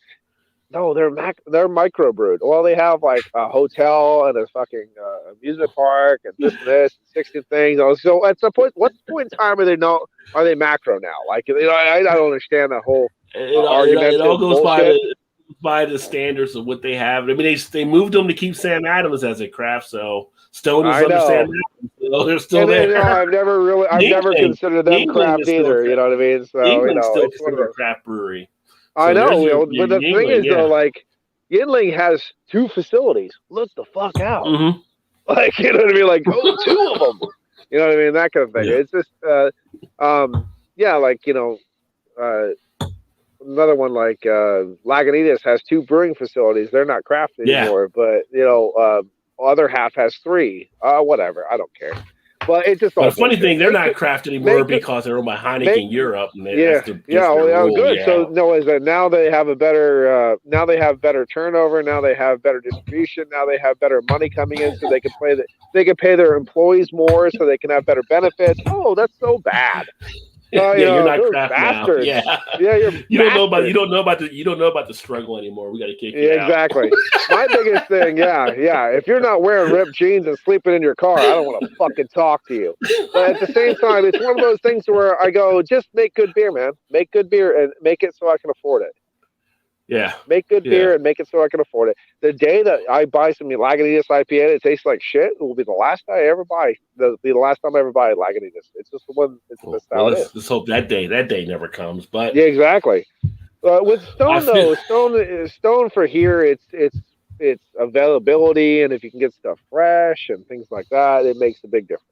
No, they're microbrewed. Well, they have like a hotel and a fucking amusement park and this 16 things. So at some point, what point in time are they macro now? Like, I don't understand that whole argument. It all goes by the standards of what they have. I mean, they moved them to keep Sam Adams as a craft, so Stone is under Sam Adams. So they're still there. I've never considered them craft either. You know what I mean? So England's still considered a craft brewery. So I know, but the thing is, though, like, Yuengling has 2 facilities. Look the fuck out. Mm-hmm. Like, you know what I mean? Like, 2 of them. You know what I mean? That kind of thing. Yeah. It's just, like, another one like Lagunitas has 2 brewing facilities. They're not craft anymore, but, other half has 3. Whatever. I don't care. But it's just. But the funny thing, they're not craft anymore because they're owned by Heineken Europe. And good. Yeah. So is that now they have a better better turnover. Now they have better distribution. Now they have better money coming in, so they can pay their employees more, so they can have better benefits. Oh, that's so bad. You're not craft bastards. Now. Yeah, you don't know about the struggle anymore. We got to kick you out. Exactly. My biggest thing, if you're not wearing ripped jeans and sleeping in your car, I don't want to fucking talk to you. But at the same time, it's one of those things where I go, just make good beer, man. Make good beer and make it so I can afford it. Yeah. Make good beer and make it so I can afford it. The day that I buy some Lagunitas IPA and it tastes like shit, it will be the last I ever buy. It'll be the last time I ever buy Lagunitas. It's just the one. Let's hope that day never comes. But yeah, exactly. With Stone Stone for here, it's availability, and if you can get stuff fresh and things like that, it makes a big difference.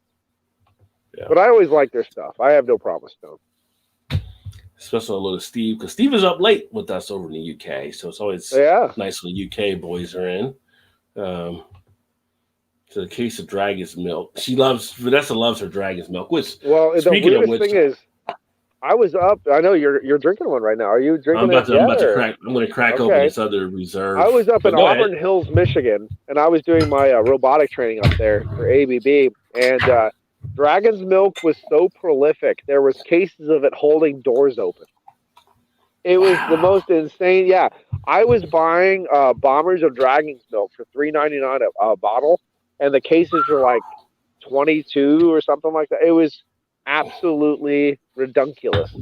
Yeah. But I always like their stuff. I have no problem with Stone. Especially a little Steve, because Steve is up late with us over in the UK, so it's always nice when the UK boys are in. So the case of Dragon's Milk, Vanessa loves her Dragon's Milk. Which, the weirdest thing is, I was up. I know you're drinking one right now. Are you drinking I'm going to crack open this other reserve. I was up in Auburn Hills, Michigan, and I was doing my robotic training up there for ABB, and Dragon's Milk was so prolific. There was cases of it holding doors open. It was the most insane. Yeah, I was buying bombers of Dragon's Milk for $3.99 a bottle, and the cases were like 22 or something like that. It was absolutely redunculous.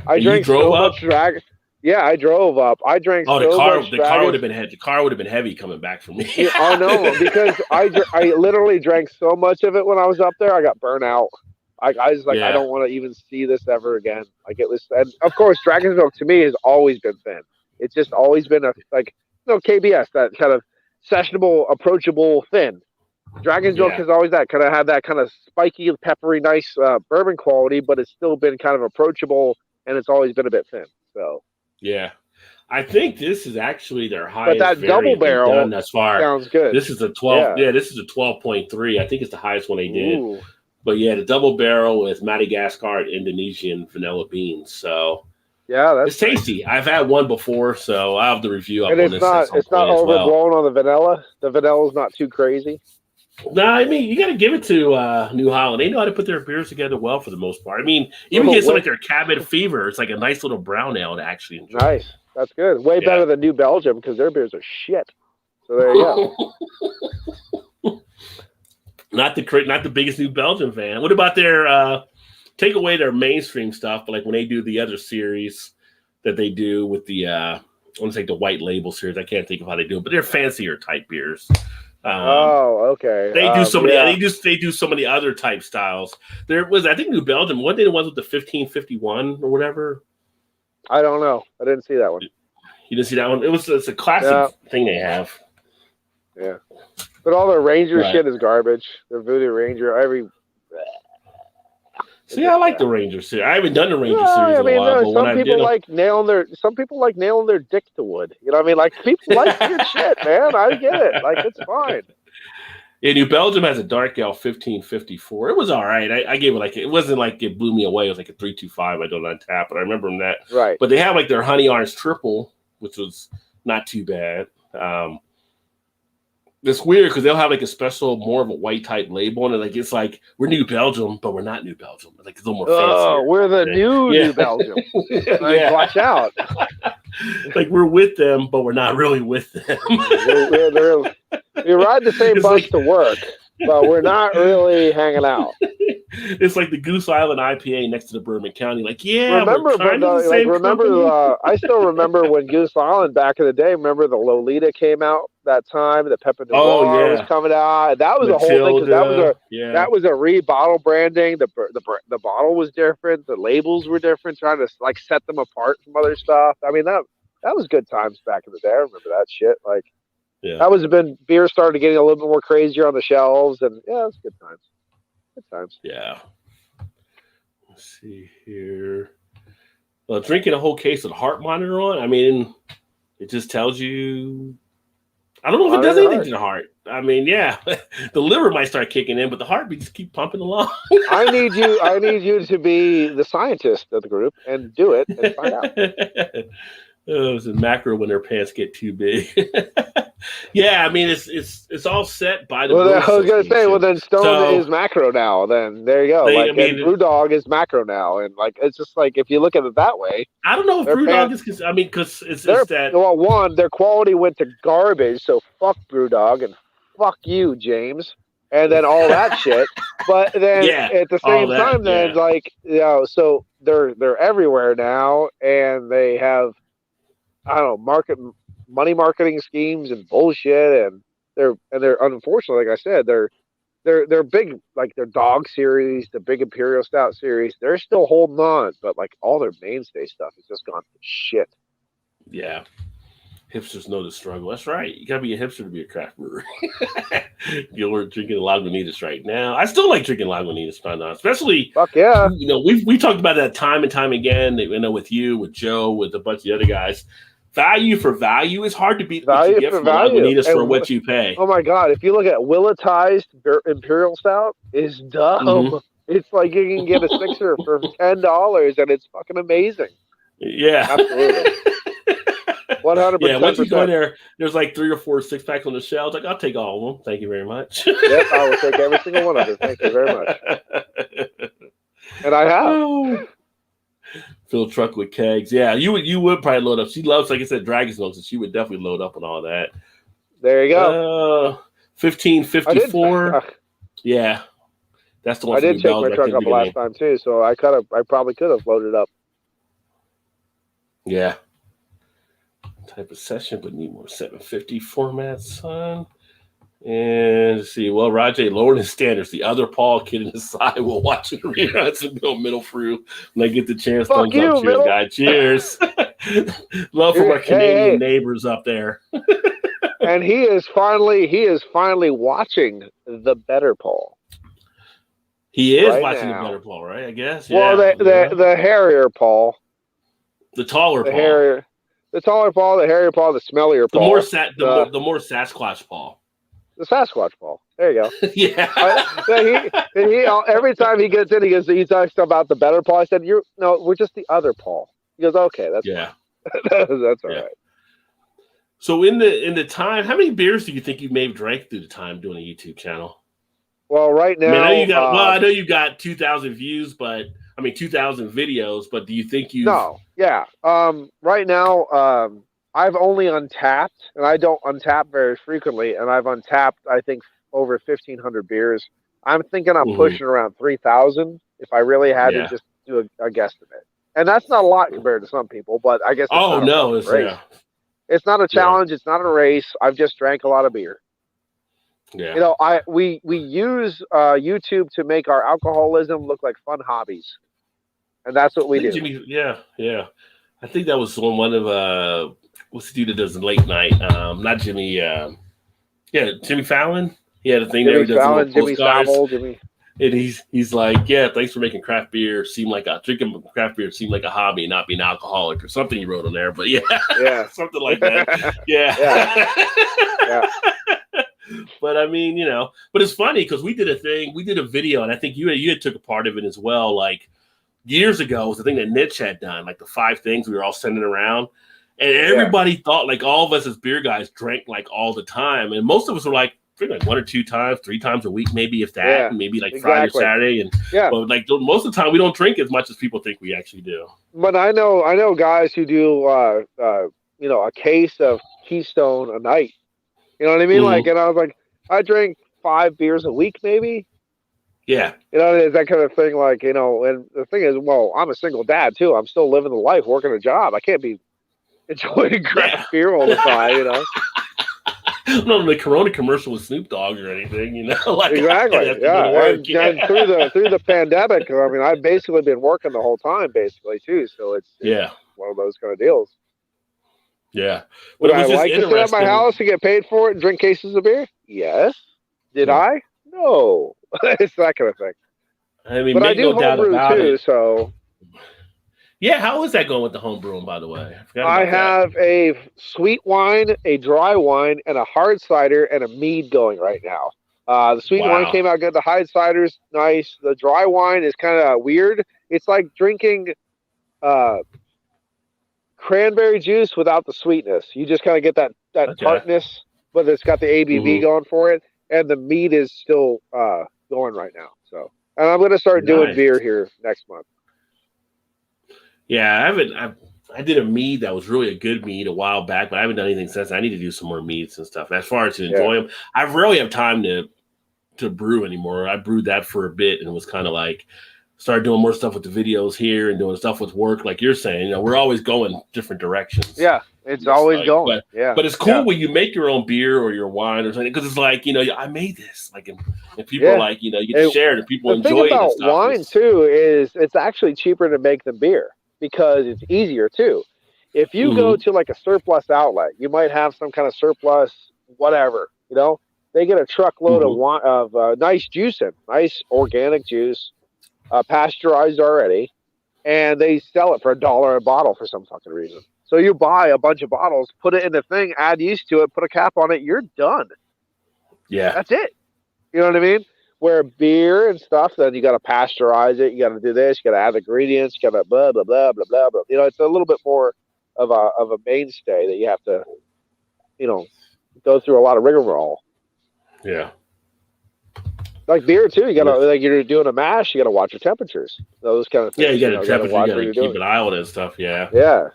I drank so much Dragon. Yeah, I drove up. I drank so much. The car would have been heavy coming back from me. Oh no, because I literally drank so much of it when I was up there. I got burnt out. I was like, I don't want to even see this ever again. Like it was, and of course, Dragon's Milk to me has always been thin. It's just always been KBS, that kind of sessionable, approachable thin. Dragon's Milk has always had that kind of spiky, peppery, nice bourbon quality, but it's still been kind of approachable, and it's always been a bit thin. So. Yeah, I think this is actually their But highest that double variant they've barrel done thus far. sounds good. This is a 12. Yeah. Yeah, this is a 12.3. I think it's the highest one they did. Ooh. But yeah, the double barrel with Madagascar and Indonesian vanilla beans. So Yeah, that's it's tasty. I've had one before, so I'll have the review up and on it's this not at some point as well. overblown on the vanilla. The vanilla's not too crazy. No, I mean you got to give it to New Holland. They know how to put their beers together well for the most part. I mean, even get something like their Cabin Fever. It's like a nice little brown ale to actually enjoy. Nice, that's good. Way better than New Belgium because their beers are shit. So there you go. Not the biggest New Belgium fan. What about their take away their mainstream stuff? But like when they do the other series that they do with the I want to say the white label series. I can't think of how they do it, but they're fancier type beers. Okay. They do so many. Yeah. They do so many other type styles. There was, I think, New Belgium. What they the ones with the 1551 or whatever. I don't know. I didn't see that one. You didn't see that one? It's a classic thing they have. Yeah, but all their Ranger shit is garbage. Their Voodoo Ranger, See, I like the Ranger series. I haven't done the Ranger series in a while. Some people like nailing their dick to wood. You know what I mean? Like people like weird shit, man. I get it. Like it's fine. Yeah, New Belgium has a dark ale 1554. It was all right. I gave it it wasn't like it blew me away. It was like a 325. I don't on tap, but I remember them that. Right. But they have like their Honey Orange Triple, which was not too bad. It's weird because they'll have like a special, more of a white type label on it. Like it's like we're New Belgium, but we're not New Belgium. Like it's a little more fancy. Oh, we're the New Belgium. Like, watch out. Like we're with them, but we're not really with them. We ride the same bus to work, but we're not really hanging out. It's like the Goose Island IPA next to the Bourbon County. Like, remember, I still remember when Goose Island back in the day. Remember the Lolita came out that time. The Pepper Noir was coming out. That was a whole thing because that was a rebottle branding. The bottle was different. The labels were different. Trying to like set them apart from other stuff. I mean that was good times back in the day. I remember that shit. Like that was beer started getting a little bit more crazier on the shelves, and it was good times. Good times. Yeah. Let's see here. Well, drinking a whole case of heart monitor on. I mean, it just tells you. I don't know if it does anything to the heart. I mean, the liver might start kicking in, but the heart just keep pumping along. I need you to be the scientist of the group and do it and find out. Oh, it's a macro when their pants get too big. Yeah, I mean it's all set by the. Well, I was gonna say, then Stone is macro now. Then there you go. BrewDog is macro now, and like it's just like if you look at it that way. I don't know if BrewDog is because it's that. Well, one, their quality went to garbage, so fuck BrewDog and fuck you, James, and then all that shit. But then at the same time, then so they're everywhere now, and they have. I don't know, money marketing schemes and bullshit, and they're unfortunately, like I said, they're big, like their dog series, the big Imperial Stout series, they're still holding on, but like all their mainstay stuff has just gone to shit. Yeah. Hipsters know the struggle. That's right. You gotta be a hipster to be a craft brewer. You're drinking Lagunitas right now. I still like drinking Lagunitas, especially. Fuck yeah. We talked about that time and time again. With you, with Joe, with a bunch of the other guys. Value for value is hard to beat. Value what you get from Lagunitas for what you pay. Oh my god! If you look at Willetized Imperial Stout, is dumb. Mm-hmm. It's like you can get a sixer for $10, and it's fucking amazing. Yeah, absolutely. 100%. Yeah, once you go there, there's like 3 or 4 6-packs on the shelves. Like, I'll take all of them. Thank you very much. Yes, I will take every single one of them. Thank you very much. And I have. Fill truck with kegs. Yeah, you would probably load up. She loves, like I said, Dragon's Milk, so she would definitely load up on all that. There you go. 1554. Yeah, that's the one. I did check my truck up last time too, so I probably could have loaded up. Yeah. Type of session, but need more 750 format, son. And let's see, well, Rajay lowered his standards. The other Paul kid in the side will watch the reruns and go middle through when I get the chance. Thumbs up, cheers, guy. Cheers. Love from our Canadian neighbors up there. And he is finally watching the better Paul. He is watching the better Paul, right? I guess. Well, the hairier Paul. The taller Paul. Hairier. The taller Paul, the hairier Paul, the smellier The Paul. the more Sasquatch Paul. The Sasquatch Paul. There you go. Yeah. He every time he gets in, he talks about the better Paul. I said, we're just the other Paul. He goes, okay, that's fine. That's all right. So in the time, how many beers do you think you may have drank through the time doing a YouTube channel? Well, right now, I know you got 2,000 views, but 2,000 videos. But do you think you? No, yeah. Right now, I've only untapped, and I don't untap very frequently, and I've untapped, I think, over 1,500 beers. I'm thinking I'm pushing around 3,000 if I really had to just do a guesstimate. And that's not a lot compared to some people, but I guess it's not a challenge. Yeah. It's not a race. I've just drank a lot of beer. Yeah. We use YouTube to make our alcoholism look like fun hobbies. And that's what we do. Yeah. I think that was one of what's the dude that does the late night? Not Jimmy. Jimmy Fallon. He had a thing there. Jimmy Savile. And he's like, yeah, thanks for making craft beer drinking craft beer seem like a hobby, not being alcoholic or something he wrote on there. But something like that. Yeah. But but it's funny because we did a video, and I think you had took a part of it as well. Like years ago, it was the thing that Niche had done, like the 5 things we were all sending around, and everybody thought like all of us as beer guys drank like all the time, and most of us were like 1 or 2 times, 3 times a week, maybe if that, maybe like Friday or Saturday, but like most of the time we don't drink as much as people think we actually do. But I know guys who do a case of Keystone a night. You know what I mean? Like, and I was like, I drink 5 beers a week, maybe. Yeah. It's that kind of thing. Like, and the thing is, well, I'm a single dad too. I'm still living the life, working a job. I can't be enjoying craft beer all the time. Not the Corona commercial with Snoop Dogg or anything, Like, exactly. Yeah. And through the pandemic, I've basically been working the whole time, basically too. So it's one of those kind of deals. Yeah. Would I like to sit at my house and get paid for it and drink cases of beer? Yes. Did I? No. It's that kind of thing. But I do homebrew too, so. Yeah, how is that going with the homebrewing, by the way? I have a sweet wine, a dry wine, and a hard cider, and a mead going right now. The sweet wine came out good. The hard cider's nice. The dry wine is kind of weird. It's like drinking cranberry juice without the sweetness. You just kind of get that tartness, but it's got the ABV going for it. And the mead is still going right now. So, and I'm going to start doing beer here next month. Yeah, I did a mead that was really a good mead a while back, but I haven't done anything since. I need to do some more meads and stuff. As far as to enjoy them, I rarely have time to brew anymore. I brewed that for a bit and was kind of like started doing more stuff with the videos here and doing stuff with work, like you're saying. We're always going different directions. Yeah, it's always going. But it's cool when you make your own beer or your wine or something because it's like I made this. Like, and people are like you get to share it and people enjoy it. The thing about wine too is it's actually cheaper to make than beer. Because it's easier too. If you go to like a surplus outlet, you might have some kind of surplus, whatever. They get a truckload of nice juice nice organic juice, pasteurized already, and they sell it for $1 a bottle for some fucking reason. So you buy a bunch of bottles, put it in the thing, add yeast to it, put a cap on it, you're done. Yeah, that's it. You know what I mean? Where beer and stuff, then you got to pasteurize it. You got to do this. You got to add ingredients. You got to blah blah blah blah blah blah. It's a little bit more of a mainstay that you have to, go through a lot of rigmarole. Yeah. Like beer too. You got to like you're doing a mash. You got to watch your temperatures. Those kind of things. Yeah, you got to temperature. You got to keep an eye on it and stuff. Yeah. Yeah.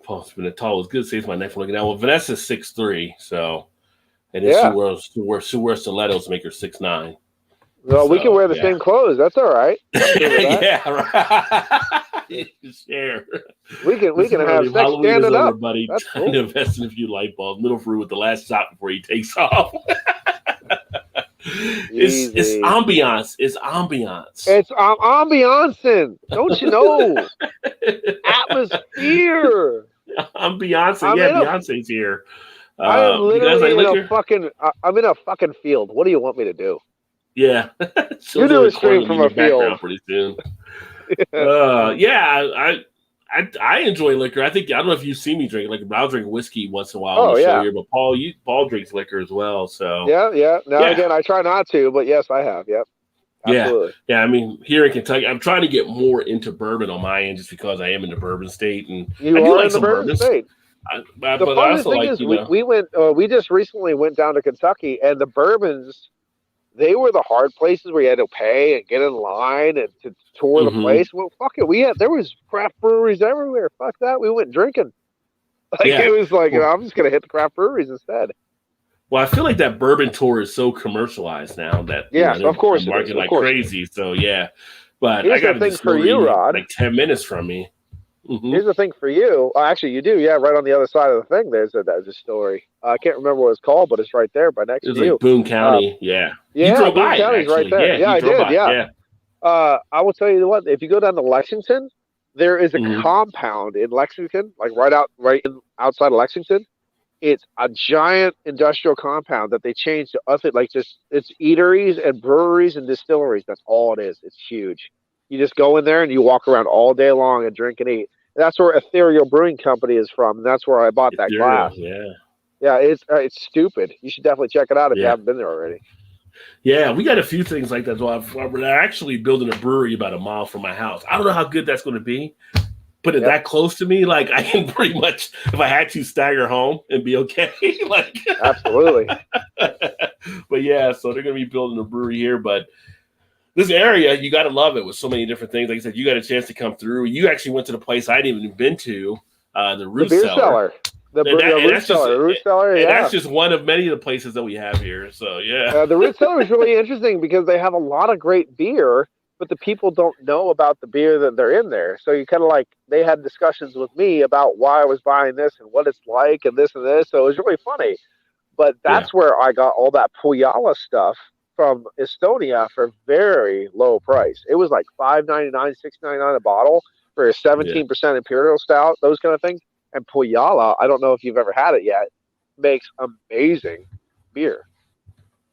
Paul's been tall. It's good to see my next one looking down. Well, Vanessa's 6'3", so. And then Sue wears stilettos to make her 6'9". Well, we can wear the same clothes. That's all right. Yeah, right. Share. We can have sex standing up. Everybody trying to invest in a few light bulbs. Middle fruit with the last shot before he takes off. It's ambiance. It's ambiance. It's ambiancing. Don't you know? Atmosphere. Ambiance. Yeah, Beyonce's here. I am literally I'm in a fucking field. What do you want me to do? Yeah. You do a stream from a field pretty soon. I I enjoy liquor. I don't know if you see me drink. Like, I'll drink whiskey once in a while Oh on the show yeah, here. But Paul drinks liquor as well. So yeah. Now yeah, again, I try not to, but yes, I have. Yep, yeah, absolutely. yeah. I mean, here in Kentucky, I'm trying to get more into bourbon on my end, just because I am in the bourbon state, and I You do are like in the some bourbon bourbons. state. But The I funniest also thing like, is, we went. We just recently went down to Kentucky, and the bourbons, they were the hard places where you had to pay and get in line and to tour the hmm place. Well, fuck it, there was craft breweries everywhere. Fuck that, we went drinking. Like yeah. it was like, Well, I'm just gonna hit the craft breweries instead. I feel like that bourbon tour is so commercialized now that Yes, of they're course it is. marketing Of like course it is. crazy. So yeah, but I Here's the got a thing for you, distillery Rod. like 10 minutes from me. Here's the thing for you. Actually, you do. Yeah, right on the other side of the thing. There's a distillery. I can't remember what it's called, but it's right there, by It next was to you. like Boone Uh, County. Yeah, you yeah, drove Boone by it County's right actually. there. Yeah, Yeah, you I drove did. by. Yeah. Yeah. I will tell you what. If you go down to Lexington, there is a hmm compound in Lexington, like outside of Lexington. It's a giant industrial compound that they changed to us. Like just it's eateries and breweries and distilleries. That's all it is. It's huge. You just go in there and you walk around all day long and drink and eat. That's where Ethereal Brewing Company is from, and that's where I bought that Ethereal. glass. Yeah. Yeah, it's stupid. You should definitely check it out if you Yeah. haven't been there already. Yeah. We got a few things like that as well. We're actually building a brewery about a mile from my house. I don't know how good that's going to be. Put it Yep, that close to me, like I can pretty much, if I had to, stagger home and be okay. Like, absolutely. but yeah, so they're going to be building a brewery here. But this area, you got to love it with so many different things. Like I said, you got a chance to come through. You actually went to the place I didn't even been to, the The Root beer Cellar. cellar, the root cellar. And Yeah, that's just one of many of the places that we have here. So yeah, the root cellar is really interesting because they have a lot of great beer, but the people don't know about the beer that they're in there. So you kind of like they had discussions with me about why I was buying this and what it's like and this and this. So it was really funny. But yeah, that's where I got all that Puyala stuff from Estonia for very low price. It was like $5.99, $6.99 a bottle for a yeah, 17% imperial stout, those kind of things. And Puyala, I don't know if you've ever had it yet, makes amazing beer.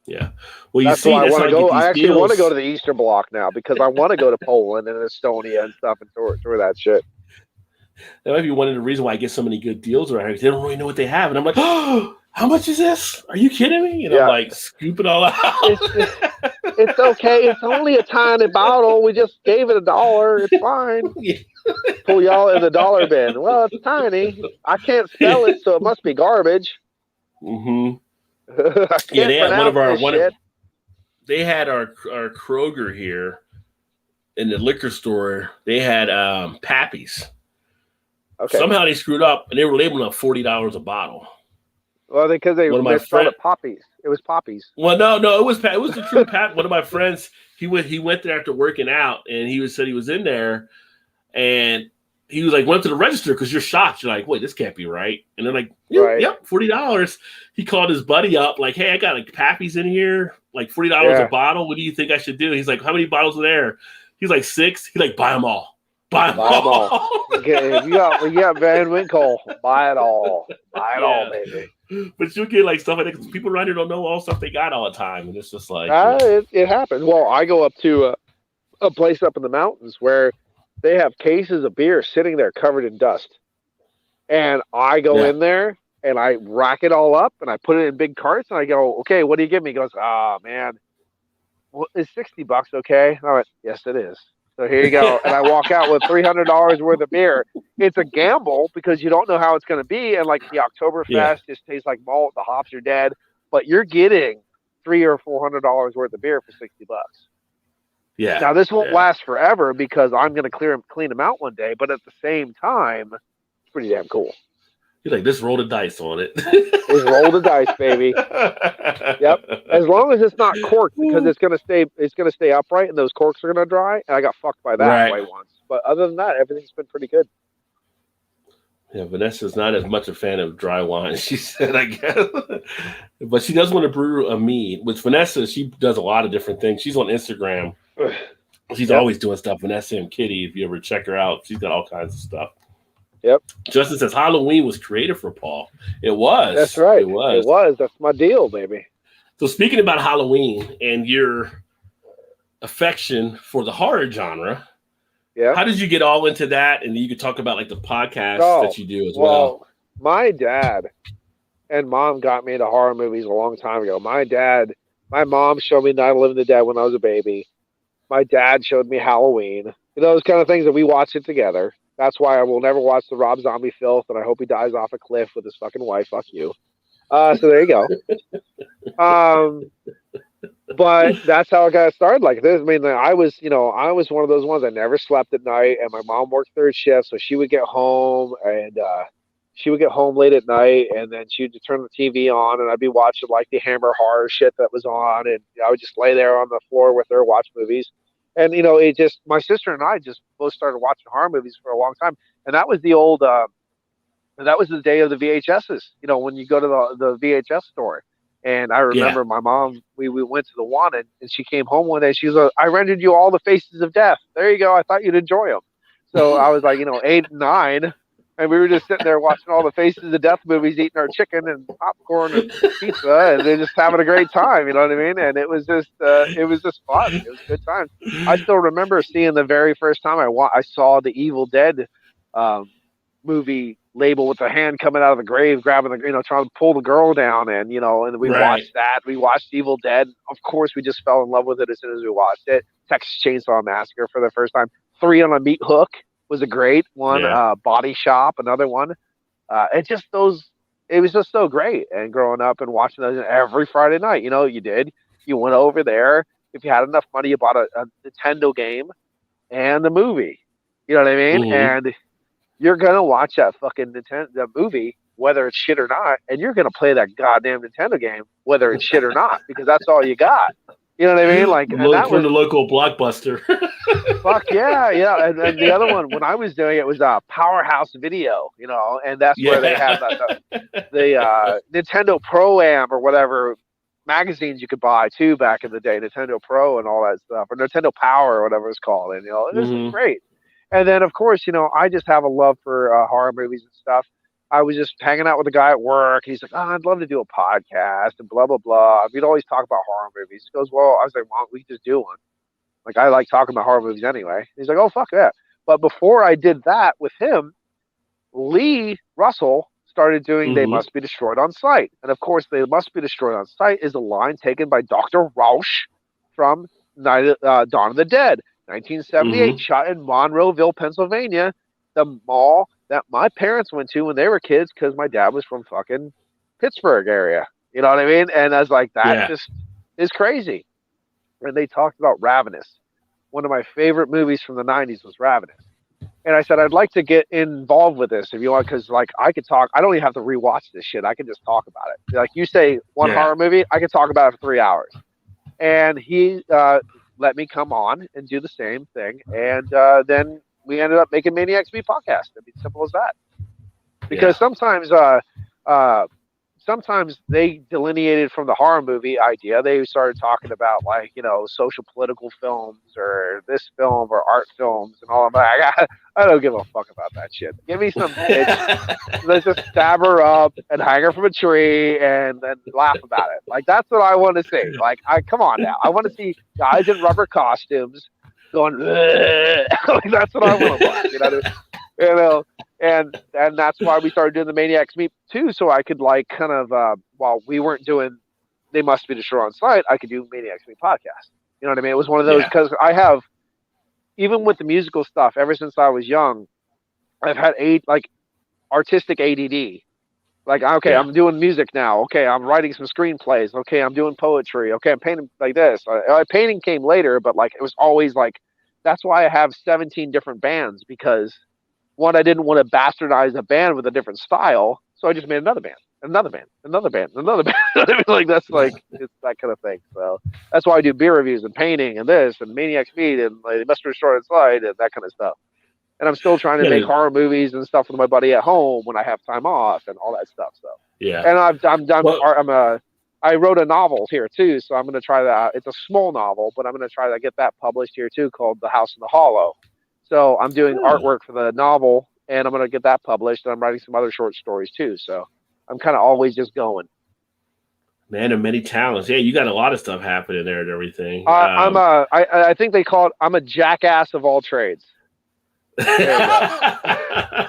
yeah. Well, you That's see, why I that's want how to I get go. I these actually want to go deals. to the Eastern Bloc now because I want to go to Poland and Estonia and stuff and tour that shit. That might be one of the reasons why I get so many good deals around here. They don't really know what they have, and I'm like, oh, how much is this? Are you kidding me? And I'm Yeah, like, scoop it all out. it's okay. It's only a tiny bottle. We just gave it $1. It's fine. Yeah. Pull y'all in the dollar bin. Well, it's tiny. I can't spell it, so it must be garbage. hmm I Yeah, can't they had pronounce this shit. they had our Kroger here in the liquor store. They had Pappies. Okay. Somehow they screwed up, and they were labeling up $40 a bottle. Well, because they One of my spelled friends. it poppies. It was poppies. Well, no, it was the true Pap. One of my friends, he went there after working out, and said he was in there, and he was like, went to the register because you're shocked. You're like, wait, this can't be right. And they're like, Right. yep, $40. He called his buddy up, like, hey, I got like Pappies in here, like $40 Yeah. a bottle. What do you think I should do? He's like, how many bottles are there? He's like 6. He's like, buy them all. Buy them all. Okay, you got Van Winkle. Buy it all. Buy it all, baby. But you'll get like stuff like that because people around here don't know all stuff they got all the time. And it's just like, It happens. Well, I go up to a place up in the mountains where they have cases of beer sitting there covered in dust. And I go in there and I rack it all up and I put it in big carts and I go, okay, what do you give me? He goes, oh, man, well, is $60 okay? And I went, yes, it is. So here you go. And I walk out with $300 worth of beer. It's a gamble because you don't know how it's going to be. And like the Oktoberfest just tastes like malt. The hops are dead. But you're getting $300 or $400 worth of beer for $60. yeah. Now, this won't last forever because I'm going to clean them out one day. But at the same time, it's pretty damn cool. You're like, just roll the dice on it. Just roll the dice, baby. Yep. As long as it's not corked, because it's gonna stay upright, and those corks are gonna dry. And I got fucked by that way once. But other than that, everything's been pretty good. Yeah, Vanessa's not as much a fan of dry wine, she said, I guess. But she does want to brew a mead. With Vanessa, she does a lot of different things. She's on Instagram. She's always doing stuff. Vanessa and Kitty, if you ever check her out, she's got all kinds of stuff. Yep. Justin says Halloween was creative for Paul. It was. That's right. It was. It was. That's my deal, baby. So speaking about Halloween and your affection for the horror genre, Yeah. How did you get all into that? And you could talk about like the podcasts Oh, that you do as well. well, my dad and mom got me into horror movies a long time ago. My mom showed me Night of the Living Dead when I was a baby. My dad showed me Halloween. Those kind of things that we watched it together. That's why I will never watch the Rob Zombie filth, and I hope he dies off a cliff with his fucking wife. Fuck you. So there you go. But that's how I got started like this. I mean, I was one of those ones that never slept at night, and my mom worked third shift, so she would get home and she would get home late at night, and then she would turn the TV on, and I'd be watching like the Hammer horror shit that was on, and I would just lay there on the floor with her, watch movies, and it just my sister and I just both started watching horror movies for a long time, and that was the old. That was the day of the VHSs. When you go to the VHS store. And I remember my mom, we went to the one, and she came home one day. She was like, I rendered you all the Faces of Death. There you go. I thought you'd enjoy them. So I was like, 8, 9. And we were just sitting there watching all the Faces of Death movies, eating our chicken and popcorn and pizza. And they're just having a great time. You know what I mean? And it was just fun. It was a good time. I still remember seeing the very first time I saw the Evil Dead movie label with the hand coming out of the grave, grabbing trying to pull the girl down, and we watched that. We watched Evil Dead. Of course, we just fell in love with it as soon as we watched it. Texas Chainsaw Massacre for the first time. 3 on a Meat Hook was a great one. Body Shop, another one. It was just so great. And growing up and watching those every Friday night, you did. You went over there. If you had enough money, you bought a Nintendo game and the movie. You know what I mean? Mm-hmm. And you're gonna watch that fucking the movie, whether it's shit or not, and you're gonna play that goddamn Nintendo game, whether it's shit or not, because that's all you got. You know what I mean? Like, and that from was the local Blockbuster. fuck yeah. And the other one when I was doing it was Powerhouse Video, and that's where they had the Nintendo Pro-Am or whatever magazines you could buy too back in the day, Nintendo Pro and all that stuff, or Nintendo Power or whatever it's called, and it was great. And then, of course, I just have a love for horror movies and stuff. I was just hanging out with a guy at work. He's like, I'd love to do a podcast and blah, blah, blah. We'd always talk about horror movies. He goes, well, I was like, why don't we just do one? Like, I like talking about horror movies anyway. He's like, oh, fuck that. But before I did that with him, Lee Russell started doing They Must Be Destroyed on Sight. And, of course, They Must Be Destroyed on Sight is a line taken by Dr. Rausch from Dawn of the Dead. 1978, shot in Monroeville, Pennsylvania, the mall that my parents went to when they were kids because my dad was from fucking Pittsburgh area. You know what I mean? And I was like, that just is crazy. And they talked about Ravenous. One of my favorite movies from the 90s was Ravenous. And I said, I'd like to get involved with this if you want, because like I could talk. I don't even have to rewatch this shit. I can just talk about it. Like you say, one horror movie, I could talk about it for 3 hours. And he let me come on and do the same thing. And then we ended up making Maniacs Meet podcast. I mean, simple as that. Because sometimes they delineated from the horror movie idea. They started talking about like, social political films or this film or art films and all of that. I don't give a fuck about that shit. Give me some bitch. Let's just stab her up and hang her from a tree and then laugh about it. Like, that's what I want to see. Like, come on now. I want to see guys in rubber costumes going, like, that's what I want to watch, And that's why we started doing the Maniacs Meet too, so I could like kind of while we weren't doing They Must Be Destroyed on Sight, I could do Maniacs Meet podcast. You know what I mean? It was one of those because I have, even with the musical stuff, ever since I was young, I've had artistic ADD. Like, okay, I'm doing music now. Okay, I'm writing some screenplays. Okay, I'm doing poetry. Okay, I'm painting like this. Painting came later, but like it was always like, that's why I have 17 different bands, because one, I didn't want to bastardize a band with a different style, so I just made another band, another band, another band, another band. Like that's like it's that kind of thing. So that's why I do beer reviews and painting and this and Maniacs Meet and like Mr. Short and Slide and that kind of stuff. And I'm still trying to make horror movies and stuff with my buddy at home when I have time off and all that stuff. So and I wrote a novel here too, so I'm going to try that. It's a small novel, but I'm going to try to get that published here too, called The House in the Hollow. So I'm doing artwork for the novel, and I'm going to get that published. And I'm writing some other short stories too. So I'm kind of always just going. Man of many talents. Yeah, you got a lot of stuff happening there and everything. I think they call it, I'm a jackass of all trades. There you go.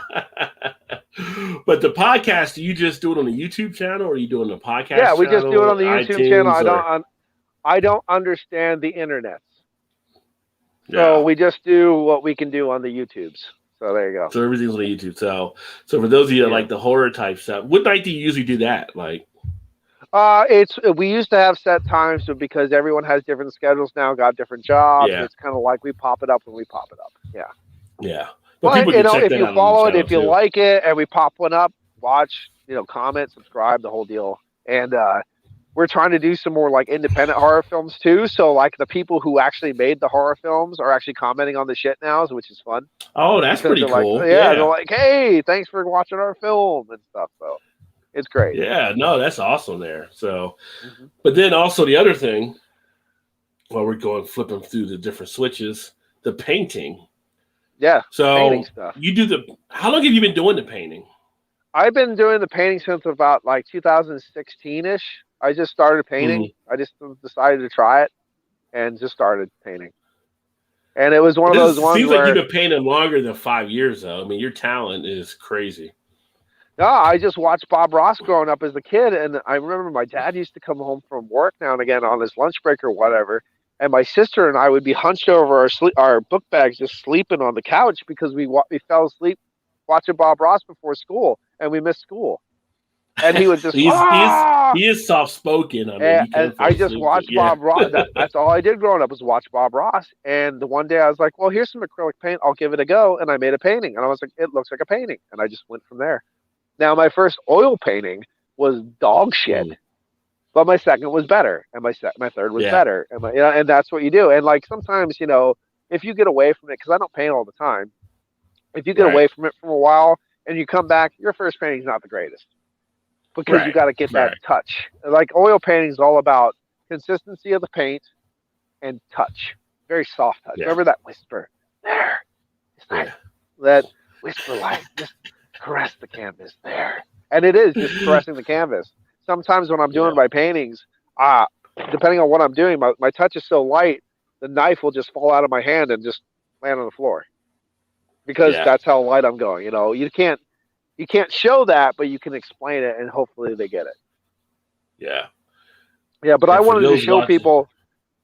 But the podcast, do you just do it on the YouTube channel, or are you doing the podcast? Yeah, we just do it on the YouTube channel. I don't understand the internet, so we just do what we can do on the YouTubes. So there you go. So everything's on the YouTube. So for those of you that like the horror type stuff, what night do you usually do that? Like, we used to have set times, but because everyone has different schedules now, got different jobs, it's kind of like we pop it up when we pop it up. Yeah. Yeah. But people can check if you follow it, if you like it, and we pop one up, watch, comment, subscribe, the whole deal. And we're trying to do some more like independent horror films too. So like the people who actually made the horror films are actually commenting on the shit now, which is fun. Oh, that's pretty cool. Like, they're like, hey, thanks for watching our film and stuff. So it's great. Yeah, no, that's awesome there. So, but then also the other thing, while we're flipping through the different switches, the painting. Yeah. So you do how long have you been doing the painting? I've been doing the painting since about like 2016-ish. I just started painting. I just decided to try it and just started painting. And it was one of those ones seems where... like you've been painting longer than 5 years, though. I mean, your talent is crazy. No, I just watched Bob Ross growing up as a kid. And I remember my dad used to come home from work now and again on his lunch break or whatever. And my sister and I would be hunched over our book bags just sleeping on the couch because we fell asleep watching Bob Ross before school and we missed school. And he would just he is soft spoken. I mean, and I just watched Bob Ross. That's all I did growing up was watch Bob Ross. And the one day I was like, well, here's some acrylic paint. I'll give it a go. And I made a painting. And I was like, it looks like a painting. And I just went from there. Now my first oil painting was dog shit. But my second was better, and my third was better, and and that's what you do. And like sometimes, if you get away from it, because I don't paint all the time, if you get away from it for a while and you come back, your first painting is not the greatest, because you got to get that touch. Like oil painting is all about consistency of the paint and touch, very soft touch. Remember that whisper there? It's nice. That whisper like just caress the canvas there, and it is just caressing the canvas. Sometimes when I'm doing my paintings, depending on what I'm doing, my touch is so light, the knife will just fall out of my hand and just land on the floor. Because that's how light I'm going. You can't show that, but you can explain it, and hopefully they get it. Yeah. Yeah, but I wanted to show people,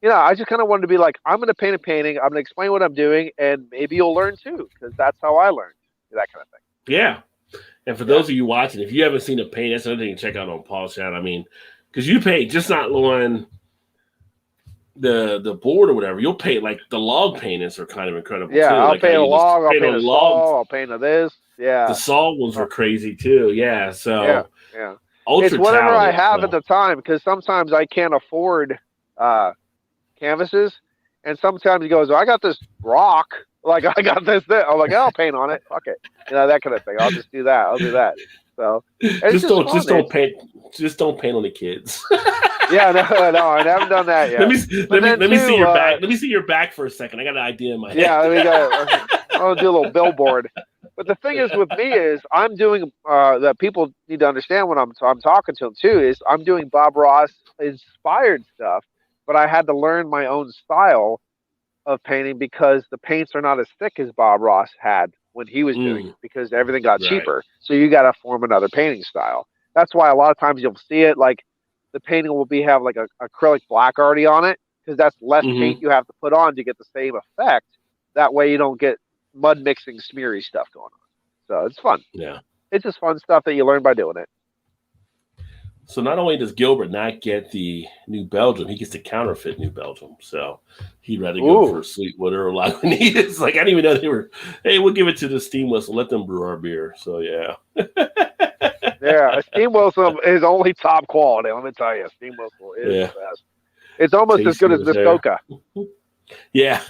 I just kind of wanted to be like, I'm going to paint a painting, I'm going to explain what I'm doing, and maybe you'll learn too, because that's how I learned, that kind of thing. Yeah. And for those of you watching, if you haven't seen a paint, that's another thing to check out on Paul's channel. I mean, because you paint just not on the board or whatever. You'll paint like the log paintings are kind of incredible. Yeah, too. I'll like paint a log, I'll paint a saw, I'll paint a this. Yeah, the saw ones were crazy too. Yeah, so yeah. Ultra it's whatever talented, I have at the time, because sometimes I can't afford canvases, and sometimes he goes, I got this rock. Like I got this thing. I'm like, I'll paint on it. Fuck it. That kind of thing. I'll just do that. I'll do that. So just don't paint on the kids. Yeah, no, I haven't done that yet. Let me see your back. Let me see your back for a second. I got an idea in my head. Yeah, I'll do a little billboard. But the thing is with me is I'm doing that people need to understand when I'm talking to them too is I'm doing Bob Ross inspired stuff, but I had to learn my own style of painting because the paints are not as thick as Bob Ross had when he was doing it, because everything got cheaper. So you got to form another painting style. That's why a lot of times you'll see it like the painting will have like a acrylic black already on it, because that's less paint you have to put on to get the same effect. That way you don't get mud mixing smeary stuff going on. So it's fun. Yeah. It's just fun stuff that you learn by doing it. So not only does Gilbert not get the New Belgium, he gets the counterfeit New Belgium. So he'd rather go for Sweetwater or Lagunitas. It's like, I didn't even know they were, hey, we'll give it to the Steam Whistle. Let them brew our beer. So, yeah. Yeah, a Steam Whistle is only top quality. Let me tell you, Steam Whistle is the best. It's almost as good as Muskoka. Yeah.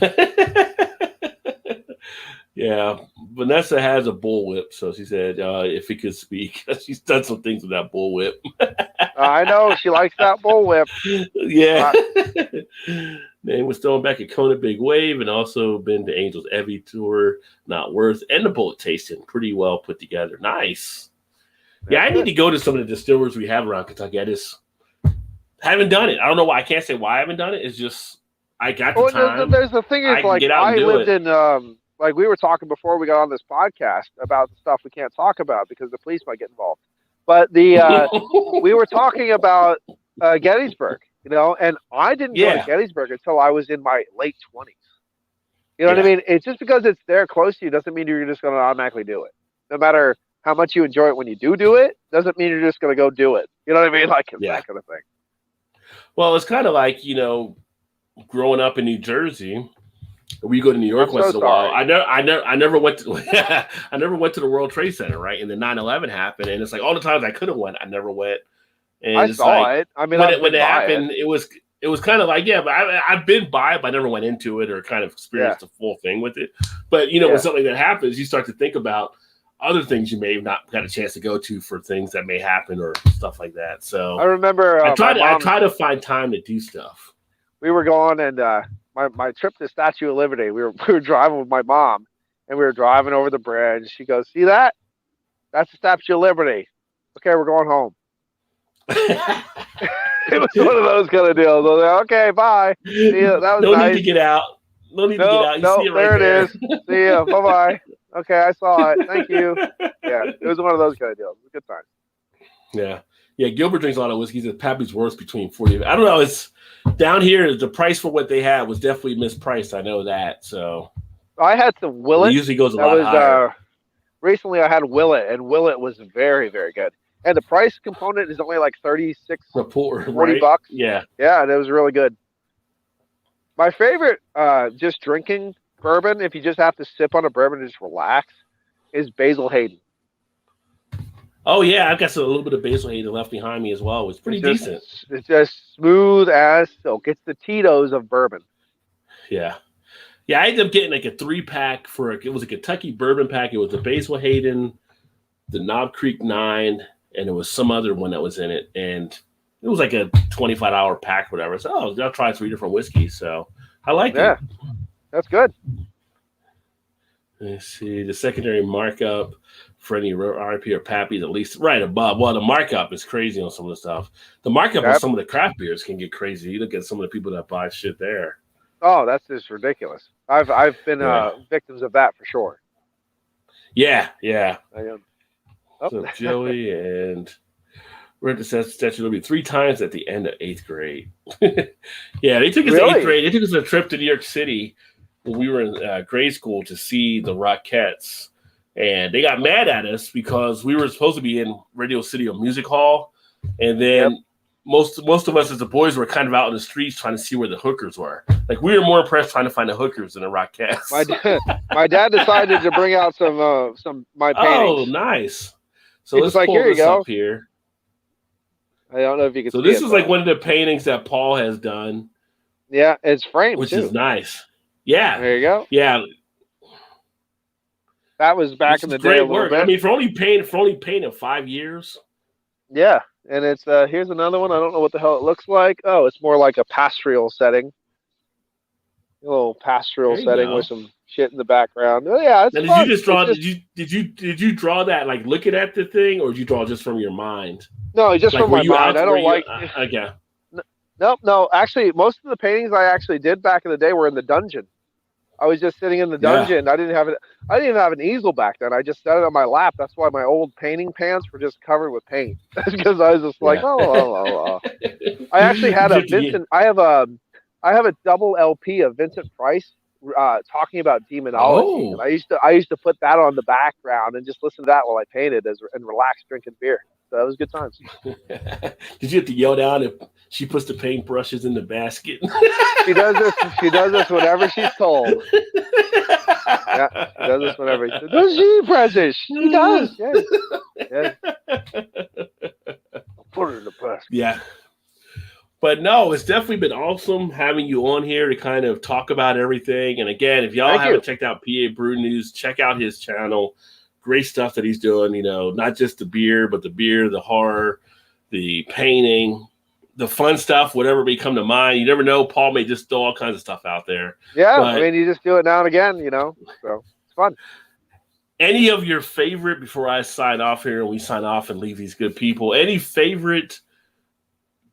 Yeah, Vanessa has a bullwhip, so she said if he could speak, she's done some things with that bullwhip. I know she likes that bullwhip. Yeah, man, we're still back at Kona Big Wave, and also been to Angels Evie Tour, Not Worth, and the Bullet Tasting. Pretty well put together. Nice. Yeah, I need to go to some of the distilleries we have around Kentucky. I just haven't done it. I don't know why. I can't say why I haven't done it. It's just I got the time. There's the thing is, like I lived in. like we were talking before we got on this podcast about the stuff we can't talk about because the police might get involved. But we were talking about Gettysburg, you know, and I didn't go to Gettysburg until I was in my late 20s. You know what I mean? It's just because it's there close to you doesn't mean you're just going to automatically do it. No matter how much you enjoy it when you do it, doesn't mean you're just going to go do it. You know what I mean? Like that kind of thing. Well, it's kind of like, you know, growing up in New Jersey, we go to New York once in a while. I never went to I never went to the World Trade Center, right? And then 9/11 happened, and it's like all the times I could have went, I never went. And I saw it. I mean, when it happened, it was kind of like, but I've been by it, but I never went into it or kind of experienced the full thing with it. But you know, when something that happens, you start to think about other things you may have not got a chance to go to for things that may happen or stuff like that. So I remember I try to find time to do stuff. We were going and my trip to Statue of Liberty, we were driving with my mom and we were driving over the bridge. She goes, "See that? That's the Statue of Liberty. Okay, we're going home." It was one of those kind of deals. I was like, "Okay, bye. See ya. That was no nice. need to get out. No need to get out. You see it right there. there. It is. See ya. Bye-bye. Okay, I saw it. Thank you." Yeah, it was one of those kind of deals. It was a good time. Yeah. Yeah, Gilbert drinks a lot of whiskey. He said Pappy's worth between 40. I don't know. It's down here. The price for what they had was definitely mispriced. I know that. So I had some Willet. It usually goes a lot higher. Recently, I had Willet, and Willet was very, very good. And the price component is only like 36, 40 bucks. Yeah. Yeah, and it was really good. My favorite just drinking bourbon, if you just have to sip on a bourbon and just relax, is Basil Hayden. Oh, yeah. I've got a little bit of Basil Hayden left behind me as well. It's pretty decent. It's just smooth as silk. It's the Tito's of bourbon. Yeah. Yeah, I ended up getting like a 3-pack it was a Kentucky bourbon pack. It was the Basil Hayden, the Nob Creek 9, and it was some other one that was in it. And it was like a $25 pack, whatever. So, I'll try 3 different whiskeys. So, I like it. Yeah, that's good. Let's see. The secondary markup for any RP or Pappy is at least right above. Well, the markup is crazy on some of the stuff. The markup on some of the craft beers can get crazy. You look at some of the people that buy shit there. Oh, that's just ridiculous. I've been victims of that for sure. Yeah, yeah. So Joey and we're at the Statue of Liberty 3 times at the end of 8th grade. Yeah, they took us to 8th grade. They took us on a trip to New York City when we were in grade school to see the Rockettes. And they got mad at us because we were supposed to be in Radio City Music Hall. And then most of us as the boys were kind of out in the streets trying to see where the hookers were. Like, we were more impressed trying to find the hookers than the Rockettes. My dad decided to bring out some my paintings. Oh, nice. So let's like, pull here you this go. up here. I don't know if you can see it. So this is like one of the paintings that Paul has done. Yeah, it's framed, which too. is nice. Yeah. There you go. Yeah. That was back in the day. Great work. I mean, for only painting 5 years. Yeah, and it's here's another one. I don't know what the hell it looks like. Oh, it's more like a pastoral setting. A little pastoral setting with some shit in the background. Oh yeah, it's now, fun. Did you just draw? Did you draw that like looking at the thing, or did you draw just from your mind? No, just like, from my mind. I don't like. Okay. No. Actually, most of the paintings I actually did back in the day were in the dungeon. I was just sitting in the dungeon. I didn't even have an easel back then. I just set it on my lap. That's why my old painting pants were just covered with paint. Because I was just like, oh. I actually had a Vincent. I have a double LP of Vincent Price talking about demonology. And I used to put that on the background and just listen to that while I painted and relax drinking beer. So that was good times. Did you have to yell down if she puts the paintbrushes in the basket? She does this. She does this whenever she's told. Yeah, she does this whenever. Does she, Precious? She does. Yes. Put her in the press. Yeah. But no, it's definitely been awesome having you on here to kind of talk about everything. And again, if y'all haven't checked out PA Brew News, check out his channel. Great stuff that he's doing, you know, not just the beer, but the horror, the painting, the fun stuff, whatever may come to mind. You never know. Paul may just throw all kinds of stuff out there. Yeah, I mean, you just do it now and again, you know, so it's fun. Any of your favorite, before I sign off here and we sign off and leave these good people, any favorite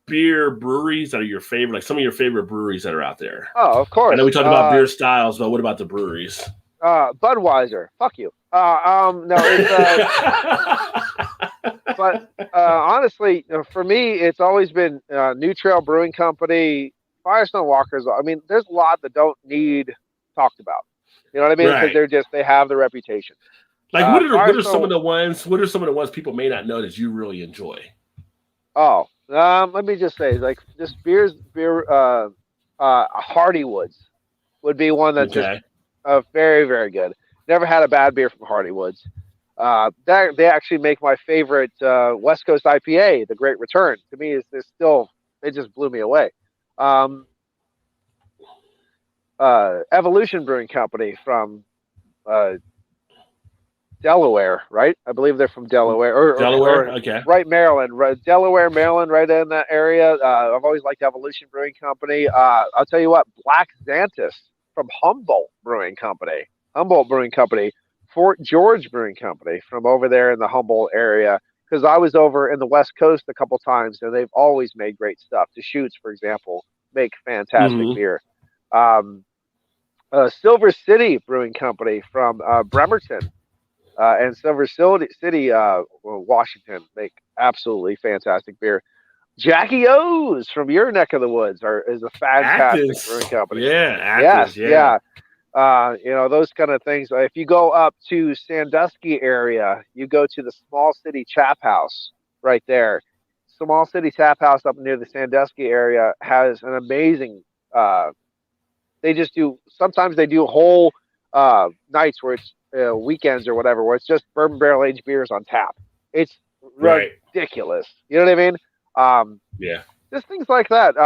beer breweries that are your favorite, like some of your favorite breweries that are out there? Oh, of course. I know we talked about beer styles, but what about the breweries? Budweiser. Fuck you. No, but honestly, for me, it's always been New Trail Brewing Company, Firestone Walkers. I mean, there's a lot that don't need talked about. You know what I mean? Because Right. they have the reputation. Like what are some Firestone. of the ones? What are some of the ones people may not know that you really enjoy? Oh, let me just say, like, just beer. Hardy Woods would be one that's just Okay. very, very good. Never had a bad beer from Hardy Woods. They actually make my favorite West Coast IPA, the Great Return. To me, is still, it just blew me away. Um, Evolution Brewing Company from uh, Delaware, right? I believe they're from Delaware Delaware. or Okay. right, Maryland, right, Delaware, Maryland, right in that area. I've always liked Evolution Brewing Company. I'll tell you what, Black Xanthus from Humboldt Brewing Company, Fort George Brewing Company from over there in the Humboldt area. Because I was over in the West Coast a couple times, and they've always made great stuff. The Shoots, for example, make fantastic Mm-hmm. beer. Um, Silver City Brewing Company from Bremerton and Silver City, Washington, make absolutely fantastic beer. Jackie O's from your neck of the woods is a fantastic Actors. brewing company. Yeah, actors. Yes, Yeah. yeah. Those kind of things. If you go up to Sandusky area, you go to the Small City Tap House right there. Small City Tap House up near the Sandusky area has an amazing. They just do. Sometimes they do whole nights where it's weekends or whatever, where it's just bourbon barrel aged beers on tap. It's Right. ridiculous. You know what I mean? Um, Yeah. just things like that.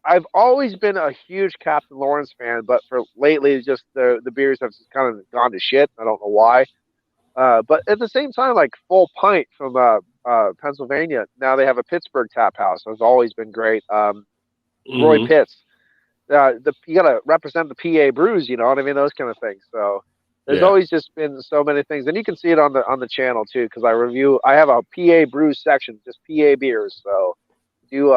I've always been a huge Captain Lawrence fan, but for lately, just the beers have just kind of gone to shit. I don't know why. But at the same time, like Full Pint from Pennsylvania, now they have a Pittsburgh tap house. It's always been great. Roy Mm-hmm. Pitts. You got to represent the PA brews, you know what I mean? Those kind of things. So there's Yeah. always just been so many things, and you can see it on the channel too, because I have a PA brews section, just PA beers. So do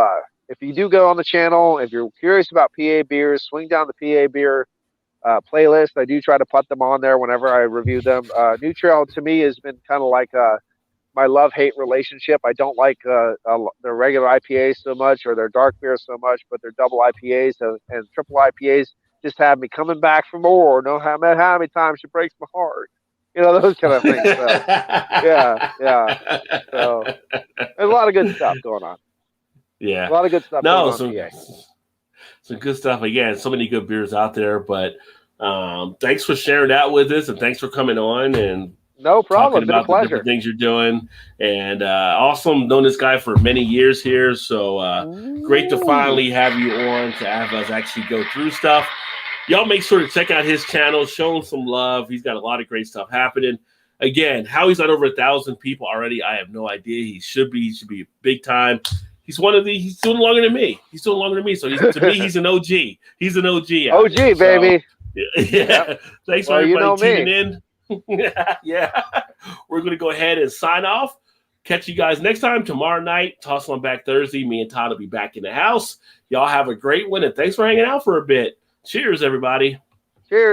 if you do go on the channel, if you're curious about PA beers, swing down the PA beer playlist. I do try to put them on there whenever I review them. New Trail to me has been kind of like my love-hate relationship. I don't like their regular IPAs so much or their dark beers so much, but their double IPAs and triple IPAs just have me coming back for more. No how many times she breaks my heart. You know, those kind of things. So yeah, yeah. So there's a lot of good stuff going on. A Yeah. lot of good stuff going No, on in PA. some good stuff. Again, so many good beers out there. But thanks for sharing that with us, and thanks for coming on and No talking problem. Been a about the different pleasure. things you're doing. And awesome, known this guy for many years here. So great to Ooh. finally have you on to have us actually go through stuff. Y'all make sure to check out his channel, show him some love. He's got a lot of great stuff happening. Again, how he's at over 1,000 people already, I have no idea. He should be big time. He's he's doing longer than me. He's doing longer than me. So to me, he's an OG. He's an OG out OG, here. So, baby. yeah. Yep. Thanks for Well, you everybody know tuning me. in. Yeah. We're going to go ahead and sign off. Catch you guys next time, tomorrow night. Toss one back Thursday. Me and Todd will be back in the house. Y'all have a great one, and thanks for hanging out for a bit. Cheers, everybody. Cheers.